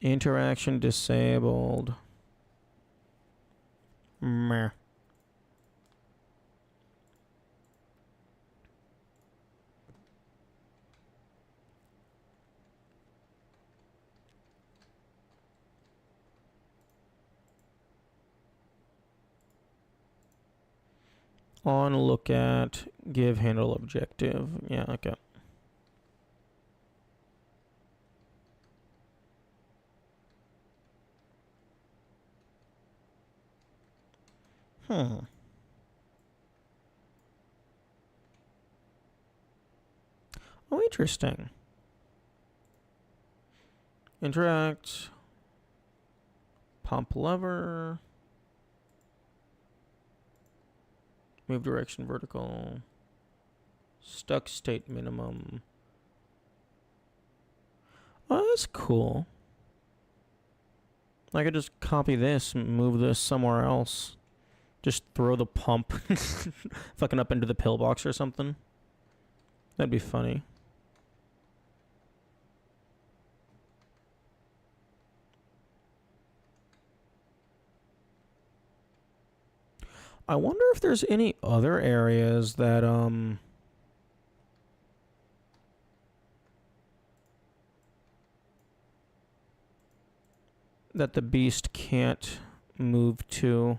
Interaction disabled. Meh. On look at, give handle objective. Yeah, okay. Oh, interesting. Interact. Pump lever. Move direction vertical. Stuck state minimum. Oh, that's cool. I could just copy this and move this somewhere else. Just throw the pump fucking up into the pillbox or something. That'd be funny. I wonder if there's any other areas that that the beast can't move to.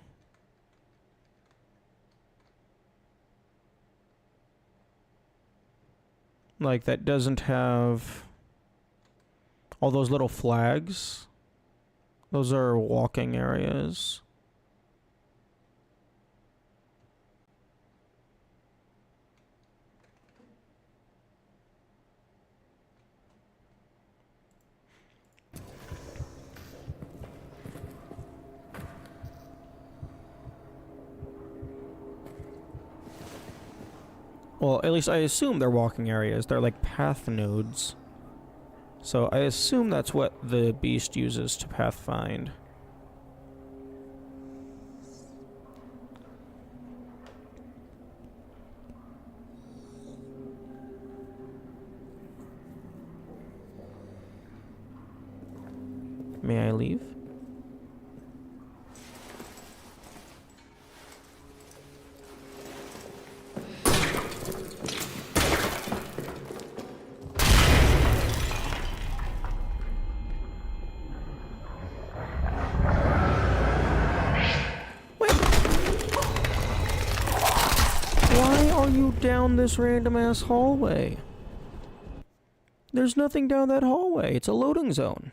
Like, that doesn't have all those little flags. Those are walking areas. Well, at least I assume they're walking areas. They're like path nodes. So I assume that's what the beast uses to pathfind. May I leave? Down this random ass hallway. There's nothing down that hallway. It's a loading zone.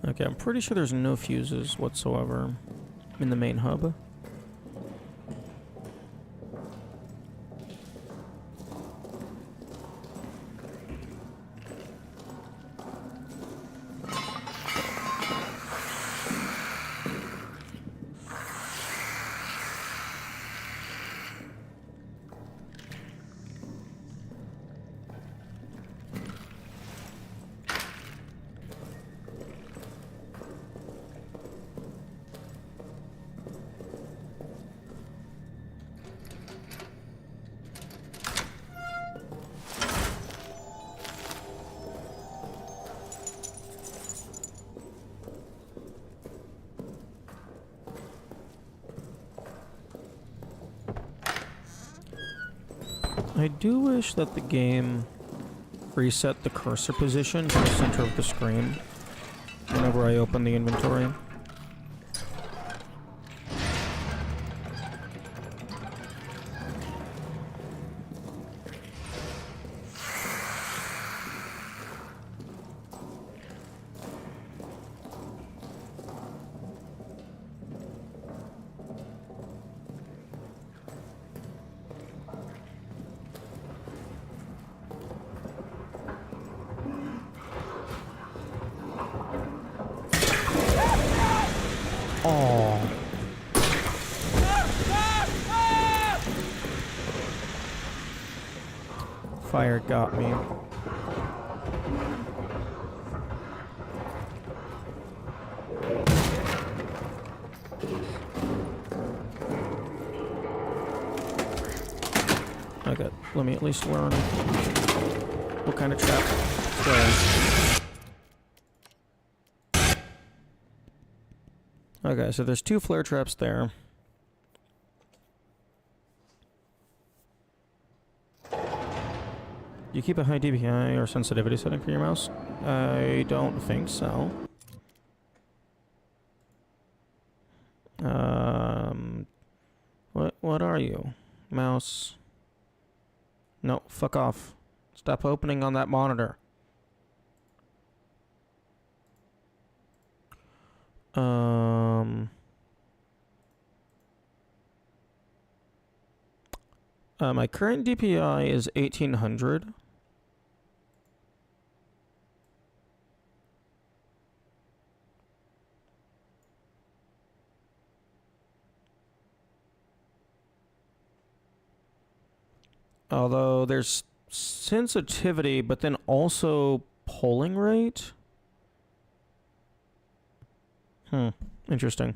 Okay, I'm pretty sure there's no fuses whatsoever in the main hub. I do wish that the game reset the cursor position to the center of the screen whenever I open the inventory. Oh. Fire got me. Okay, let me at least learn what kind of trap does. Okay, so there's 2 flare traps there. Do you keep a high DPI or sensitivity setting for your mouse? I don't think so. What are you? Mouse. No, fuck off. Stop opening on that monitor. My current DPI is 1800. Although there's sensitivity, but then also polling rate. Interesting.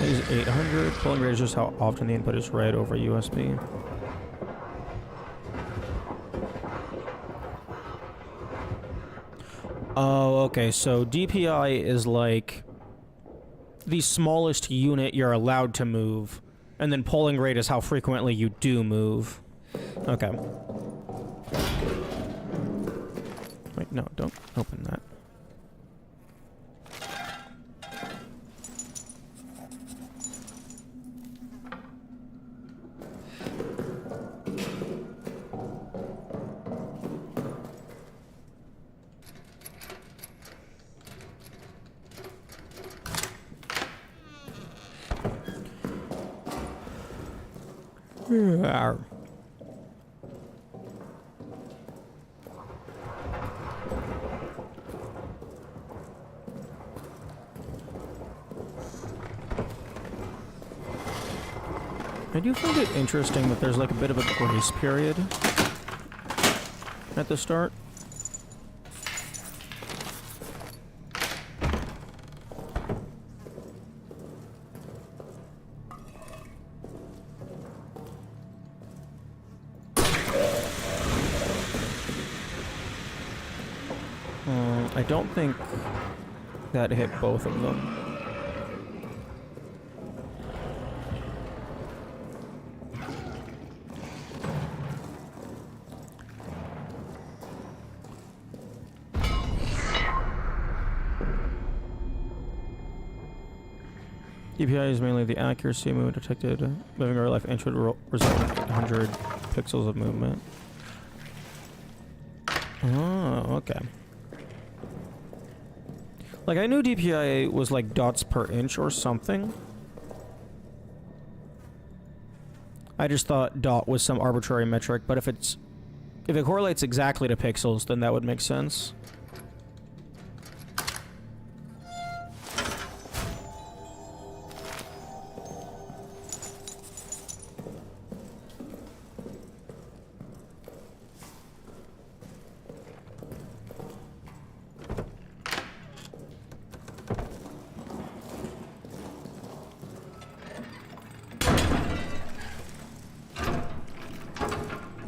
Is 800. Polling rate is just how often the input is read over USB. Oh, okay, so DPI is like the smallest unit you're allowed to move, and then polling rate is how frequently you do move. Okay. Wait, no, don't open that. I do find it interesting that there's like a bit of a grace period at the start. I don't think that hit both of them. DPI is mainly the accuracy movement detected. Moving a real life inch would result in 800 pixels of movement. Oh, okay. Like, I knew DPI was like dots per inch or something. I just thought dot was some arbitrary metric, but if it correlates exactly to pixels, then that would make sense.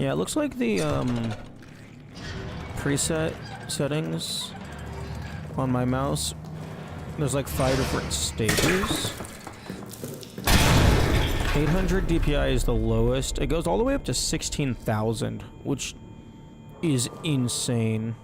Yeah, it looks like the preset settings on my mouse, there's like 5 different stages. 800 DPI is the lowest. It goes all the way up to 16,000, which is insane.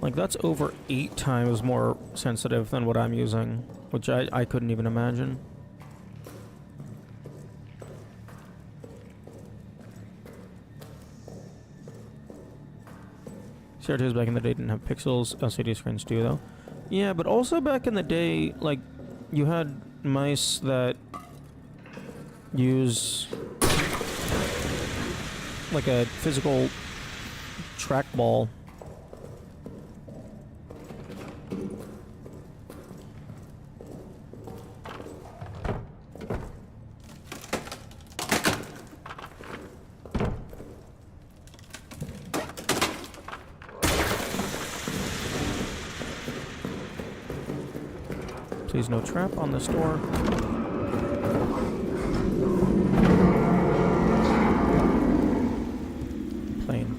Like, that's over 8 times more sensitive than what I'm using, which I couldn't even imagine. CRTs back in the day didn't have pixels. LCD screens do, though. Yeah, but also back in the day, like, you had mice that use like a physical trackball. Please no trap on this door. Plane.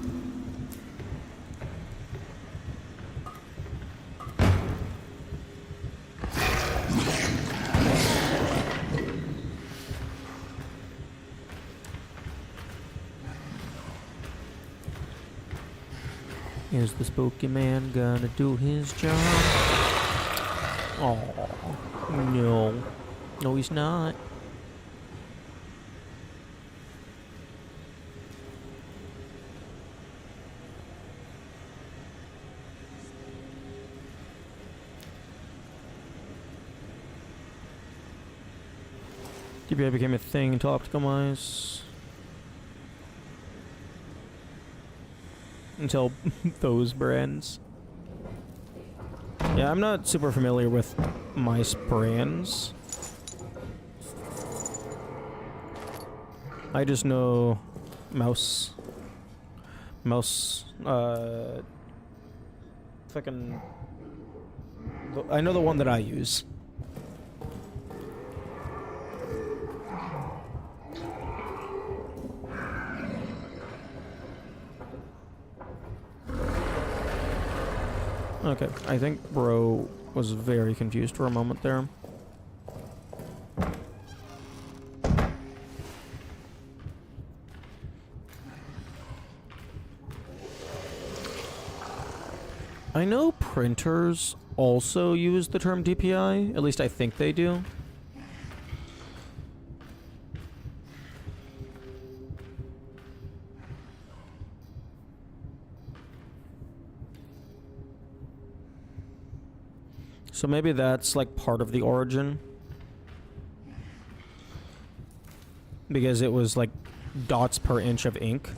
Is the spooky man gonna do his job? Oh, no. No, he's not. TBI became a thing until optimized. Until those brands. Yeah, I'm not super familiar with mice brands. I just know mouse. Fucking. I know the one that I use. Okay, I think bro was very confused for a moment there. I know printers also use the term DPI, at least I think they do. So maybe that's like part of the origin. Because it was like dots per inch of ink.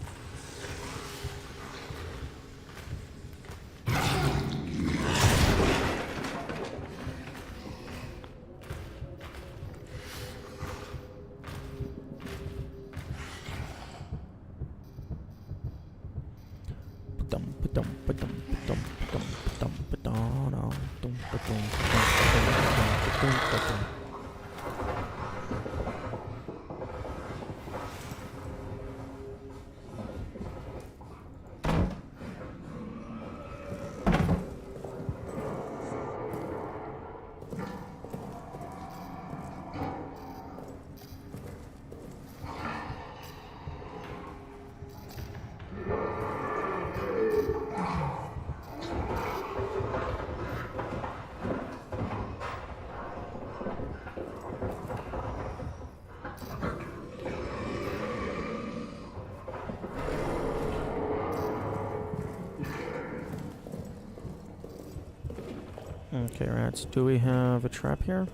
Okay, rats. Do we have a trap here?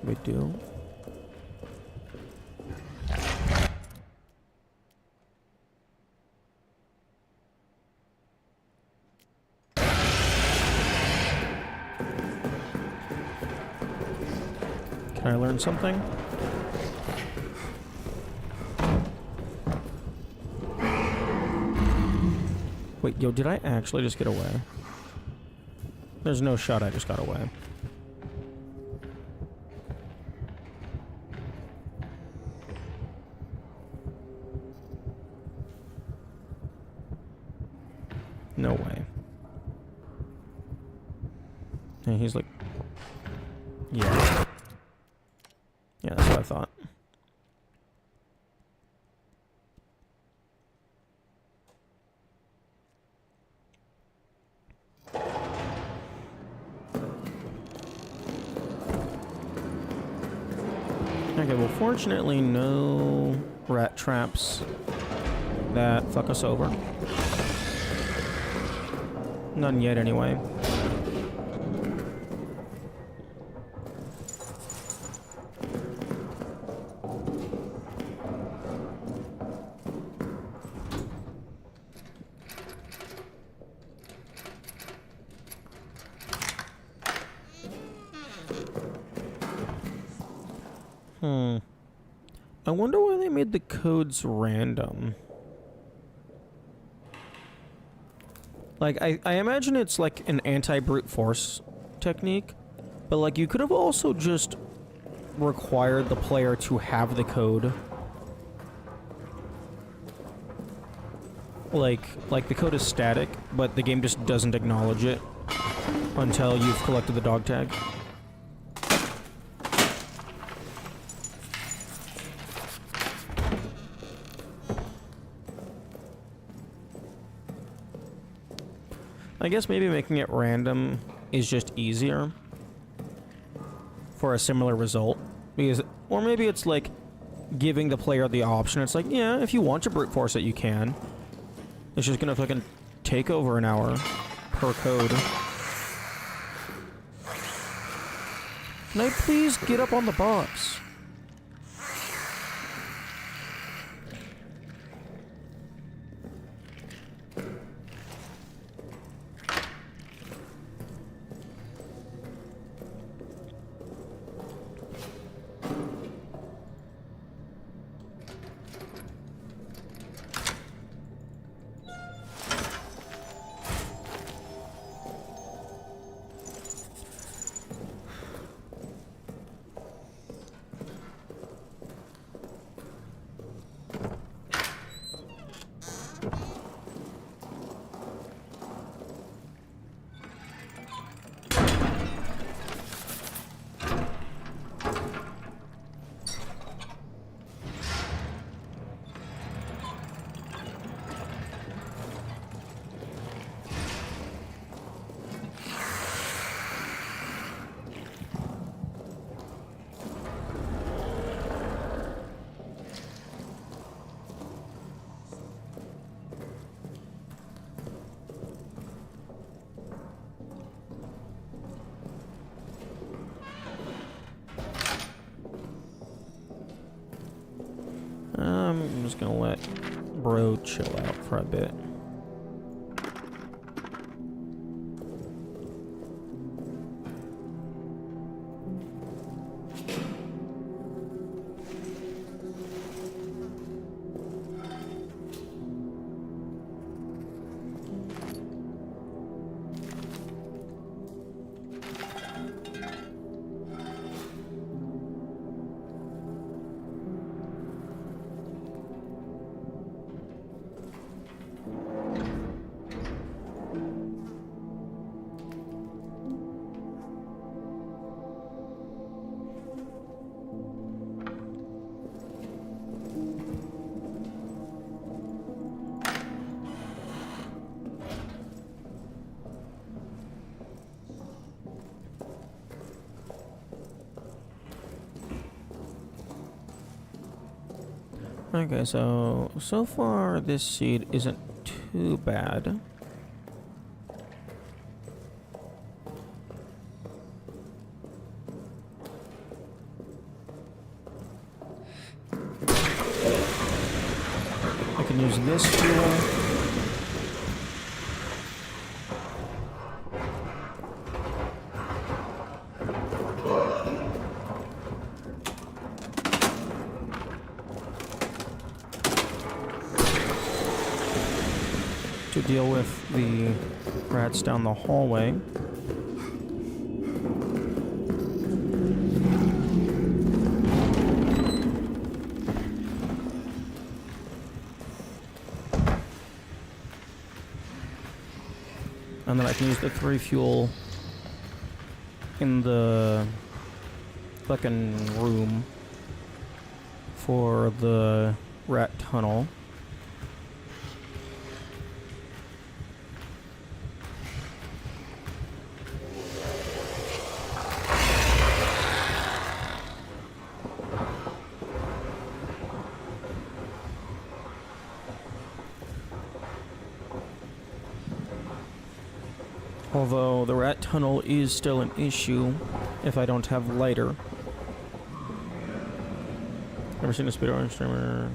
We do. Can I learn something? Wait, yo, did I actually just get away? There's no shot I just got away. No way. And he's like... Yeah. Yeah, that's what I thought. Okay, well, fortunately, no rat traps that fuck us over. None yet, anyway. I wonder why they made the codes random. Like, I imagine it's like an anti-brute force technique, but like you could have also just required the player to have the code. Like the code is static, but the game just doesn't acknowledge it until you've collected the dog tag. I guess maybe making it random is just easier for a similar result, because, or maybe it's like giving the player the option. It's like, yeah, if you want to brute force it, you can. It's just gonna fucking take over an hour per code. Can I please get up on the box? I'm just gonna let bro chill out for a bit. Okay, so far this seed isn't too bad. I can use this fuel. To deal with the rats down the hallway. And then I can use the 3 fuel in the fucking room for the rat tunnel. Although the rat tunnel is still an issue if I don't have lighter. Ever seen a speedrun streamer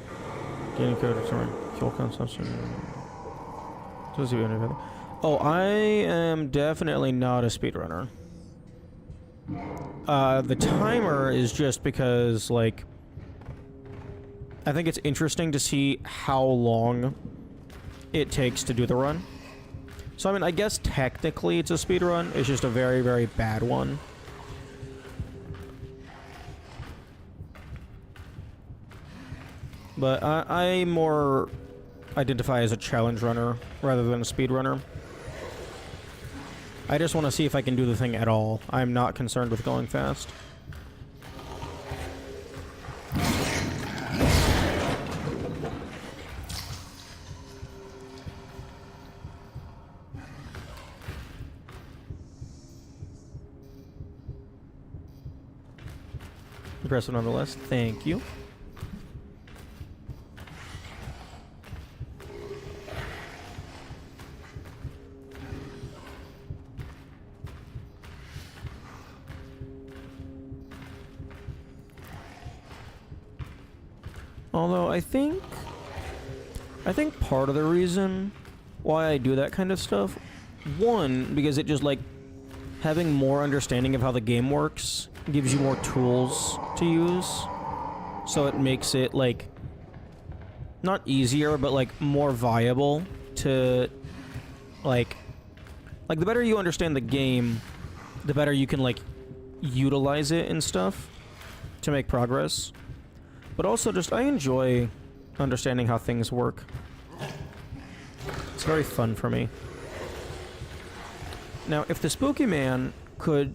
gaining code determine fuel consumption? Oh, I am definitely not a speedrunner. The timer is just because, like, I think it's interesting to see how long it takes to do the run. So, I mean, I guess technically it's a speed run. It's just a very, very bad one. But I more identify as a challenge runner rather than a speed runner. I just want to see if I can do the thing at all. I'm not concerned with going fast. Impressive nonetheless. Thank you. Although I think part of the reason why I do that kind of stuff, one, because it just, like, having more understanding of how the game works gives you more tools to use. So it makes it, like, not easier, but, like, more viable to, like, the better you understand the game, the better you can, like, utilize it and stuff to make progress. But also just, I enjoy understanding how things work. It's very fun for me. Now, if the Spooky Man could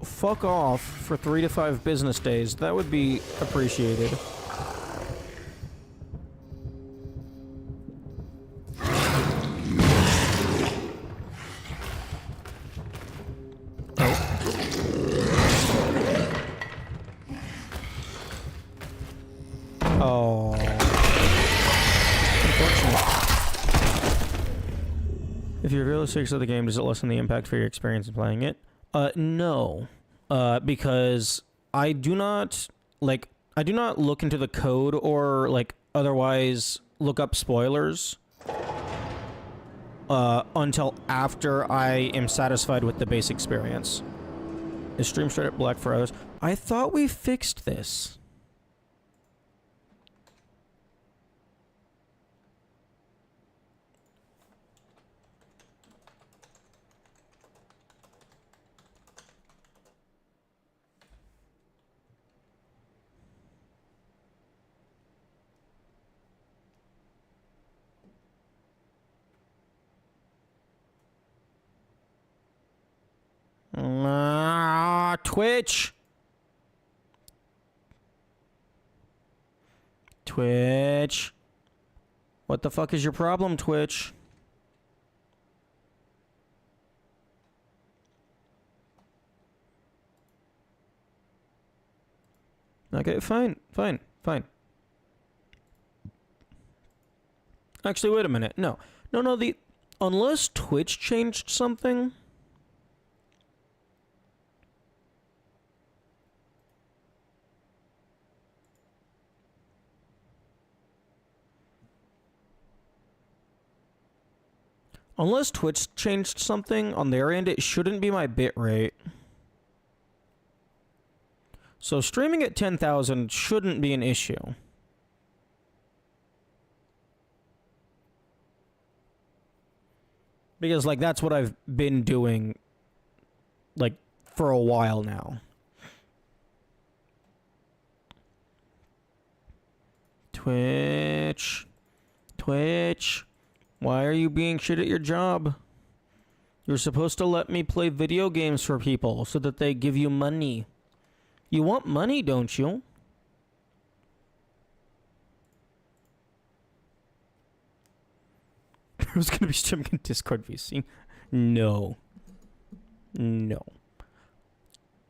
fuck off for 3 to 5 business days, that would be appreciated. Oh. Unfortunate. If you reveal the secrets of the game, does it lessen the impact for your experience in playing it? No. Because I do not look into the code or, like, otherwise look up spoilers until after I am satisfied with the base experience. Is stream straight up black for others? I thought we fixed this. Twitch. Twitch. What the fuck is your problem, Twitch? Okay, fine. Actually, wait a minute. No, unless Twitch changed something. Unless Twitch changed something on their end, it shouldn't be my bitrate. So streaming at 10,000 shouldn't be an issue. Because, like, that's what I've been doing, like, for a while now. Twitch. Why are you being shit at your job? You're supposed to let me play video games for people so that they give you money. You want money, don't you? Who's gonna be streaming Discord VC? No.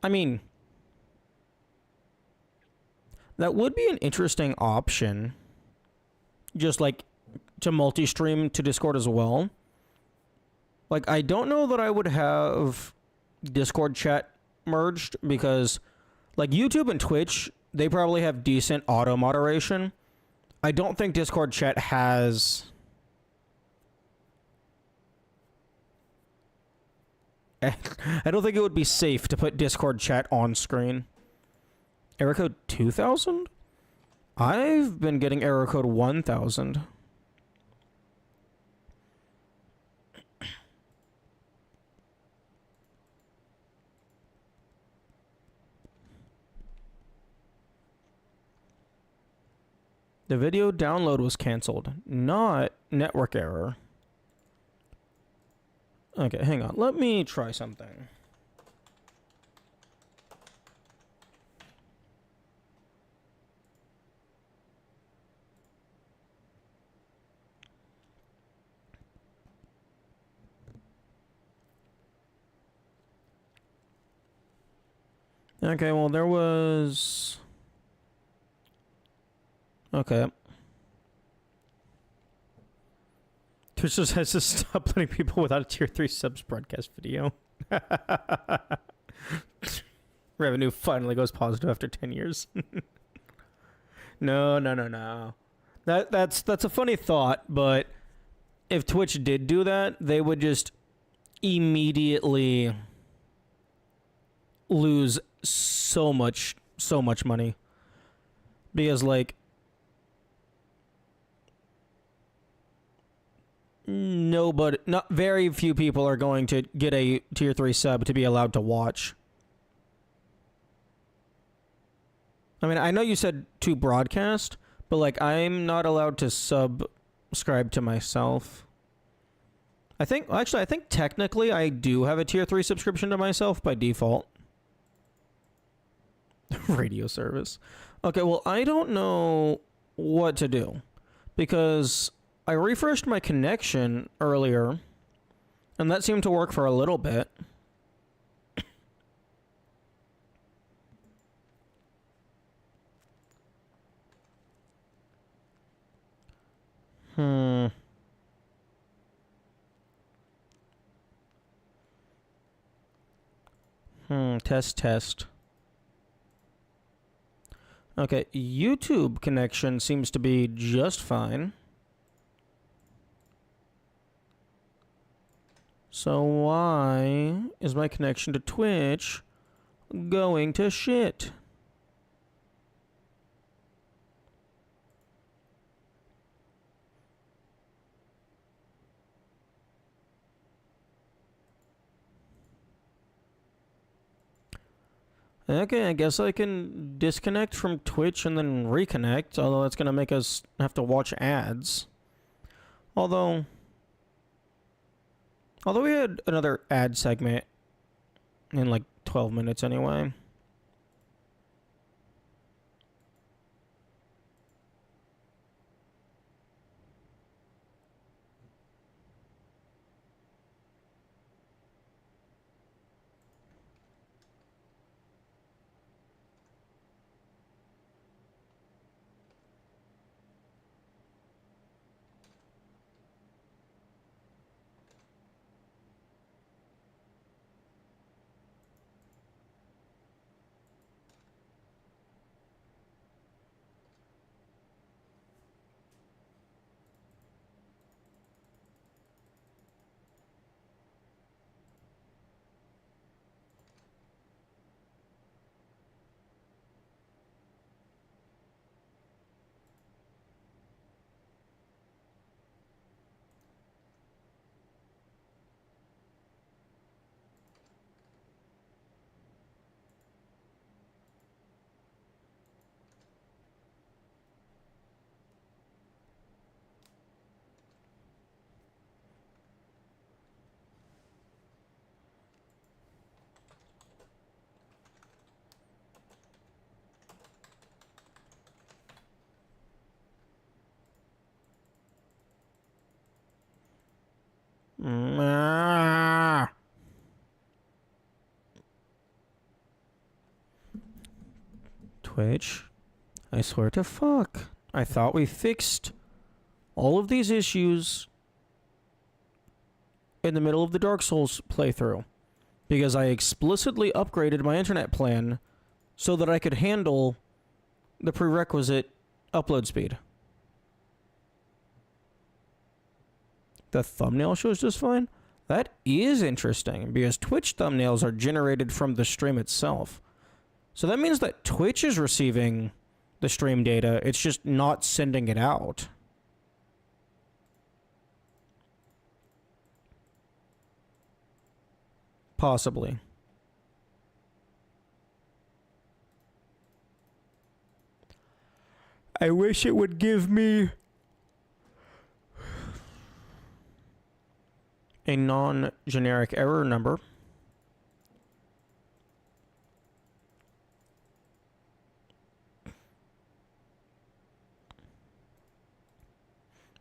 I mean, that would be an interesting option. Just, like, to multi-stream to Discord as well. Like, I don't know that I would have Discord chat merged because, like, YouTube and Twitch, they probably have decent auto moderation. I don't think Discord chat has I don't think it would be safe to put Discord chat on screen. Error code 2000? I've been getting error code 1000. The video download was canceled, not network error. Okay, hang on. Let me try something. Okay, well, there was... Okay. Twitch just has to stop letting people without a tier 3 subs broadcast video. Revenue finally goes positive after 10 years. No. That's a funny thought, but if Twitch did do that, they would just immediately lose so much money. Because, like, not very few people are going to get a tier 3 sub to be allowed to watch. I mean, I know you said to broadcast, but like I'm not allowed to subscribe to myself. I think technically I do have a tier 3 subscription to myself by default. Radio service. Okay, well, I don't know what to do because I refreshed my connection earlier, and that seemed to work for a little bit. Test. Okay, YouTube connection seems to be just fine. So why is my connection to Twitch going to shit? Okay, I guess I can disconnect from Twitch and then reconnect, although that's going to make us have to watch ads. Although we had another ad segment in like 12 minutes anyway. Twitch, I swear to fuck. I thought we fixed all of these issues in the middle of the Dark Souls playthrough because I explicitly upgraded my internet plan so that I could handle the prerequisite upload speed. The thumbnail shows just fine. That is interesting, because Twitch thumbnails are generated from the stream itself. So that means that Twitch is receiving the stream data, it's just not sending it out. Possibly. I wish it would give me a non-generic error number.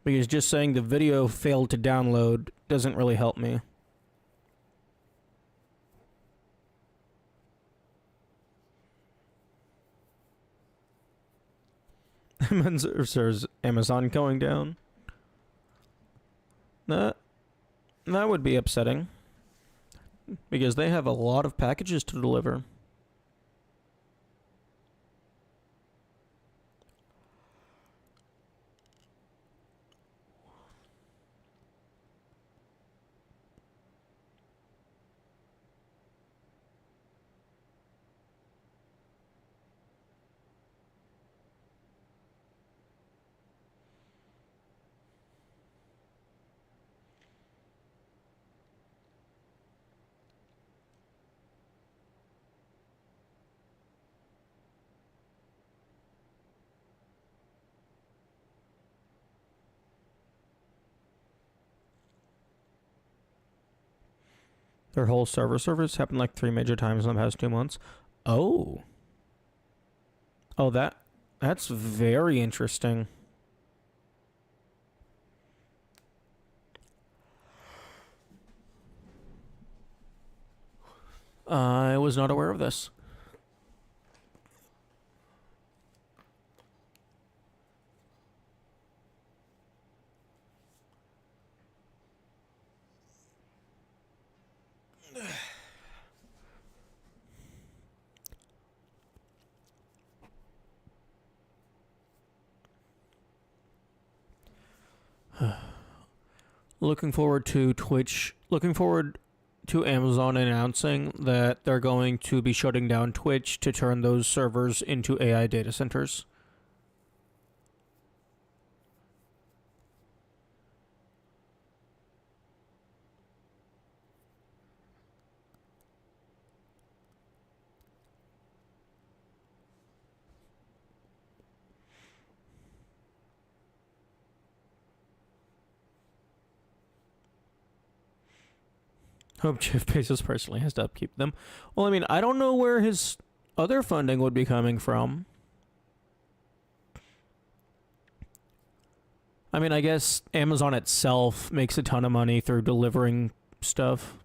Because just saying the video failed to download doesn't really help me. There's Amazon going down. That would be upsetting. Because they have a lot of packages to deliver. Their whole servers happened like 3 major times in the past 2 months. Oh. Oh, that's very interesting. I was not aware of this. Looking forward to Twitch. Looking forward to Amazon announcing that they're going to be shutting down Twitch to turn those servers into AI data centers. Hope Jeff Bezos personally has to upkeep them. Well, I mean, I don't know where his other funding would be coming from. I mean, I guess Amazon itself makes a ton of money through delivering stuff.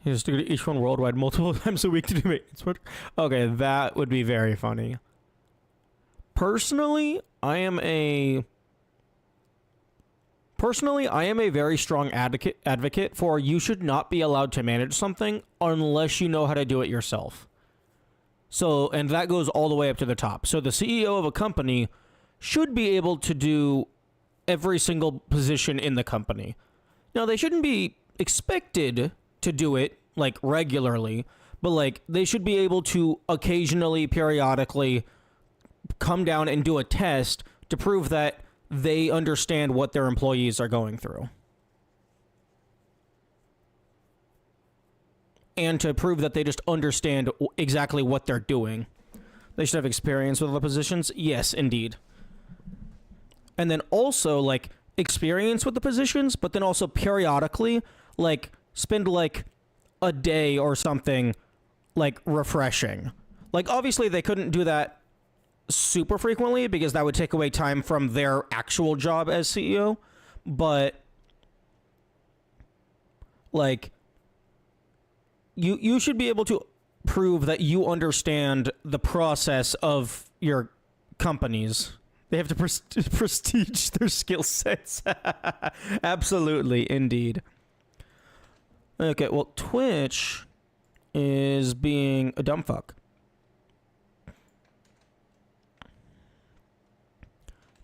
He has to go to each one worldwide multiple times a week to do maintenance work. Okay, that would be very funny. Personally, I am a very strong advocate for you should not be allowed to manage something unless you know how to do it yourself. So, and that goes all the way up to the top. So the CEO of a company should be able to do every single position in the company. Now, they shouldn't be expected to do it like regularly, but like they should be able to occasionally, periodically come down and do a test to prove that they understand what their employees are going through. And to prove that they just understand exactly what they're doing. They should have experience with the positions. Yes, indeed. And then also like experience with the positions, but then also periodically like spend like a day or something like refreshing. Like obviously they couldn't do that super frequently because that would take away time from their actual job as CEO, but like you should be able to prove that you understand the process of your companies They have to prestige their skill sets. Absolutely, indeed. Okay, well, Twitch is being a dumb fuck.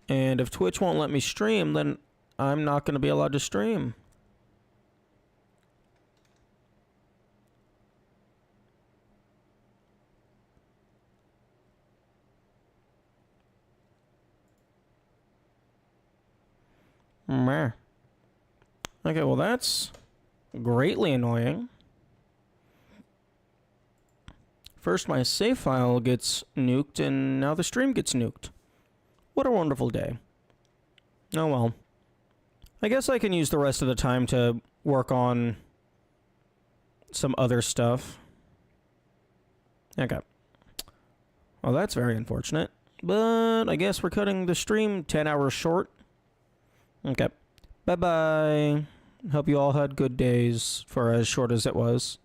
And if Twitch won't let me stream, then I'm not going to be allowed to stream. Meh. Okay, well, that's greatly annoying. First, my save file gets nuked, and now the stream gets nuked. What a wonderful day. Oh well. I guess I can use the rest of the time to work on some other stuff. Okay. Well, that's very unfortunate. But I guess we're cutting the stream 10 hours short. Okay. Bye-bye. Hope you all had good days for as short as it was.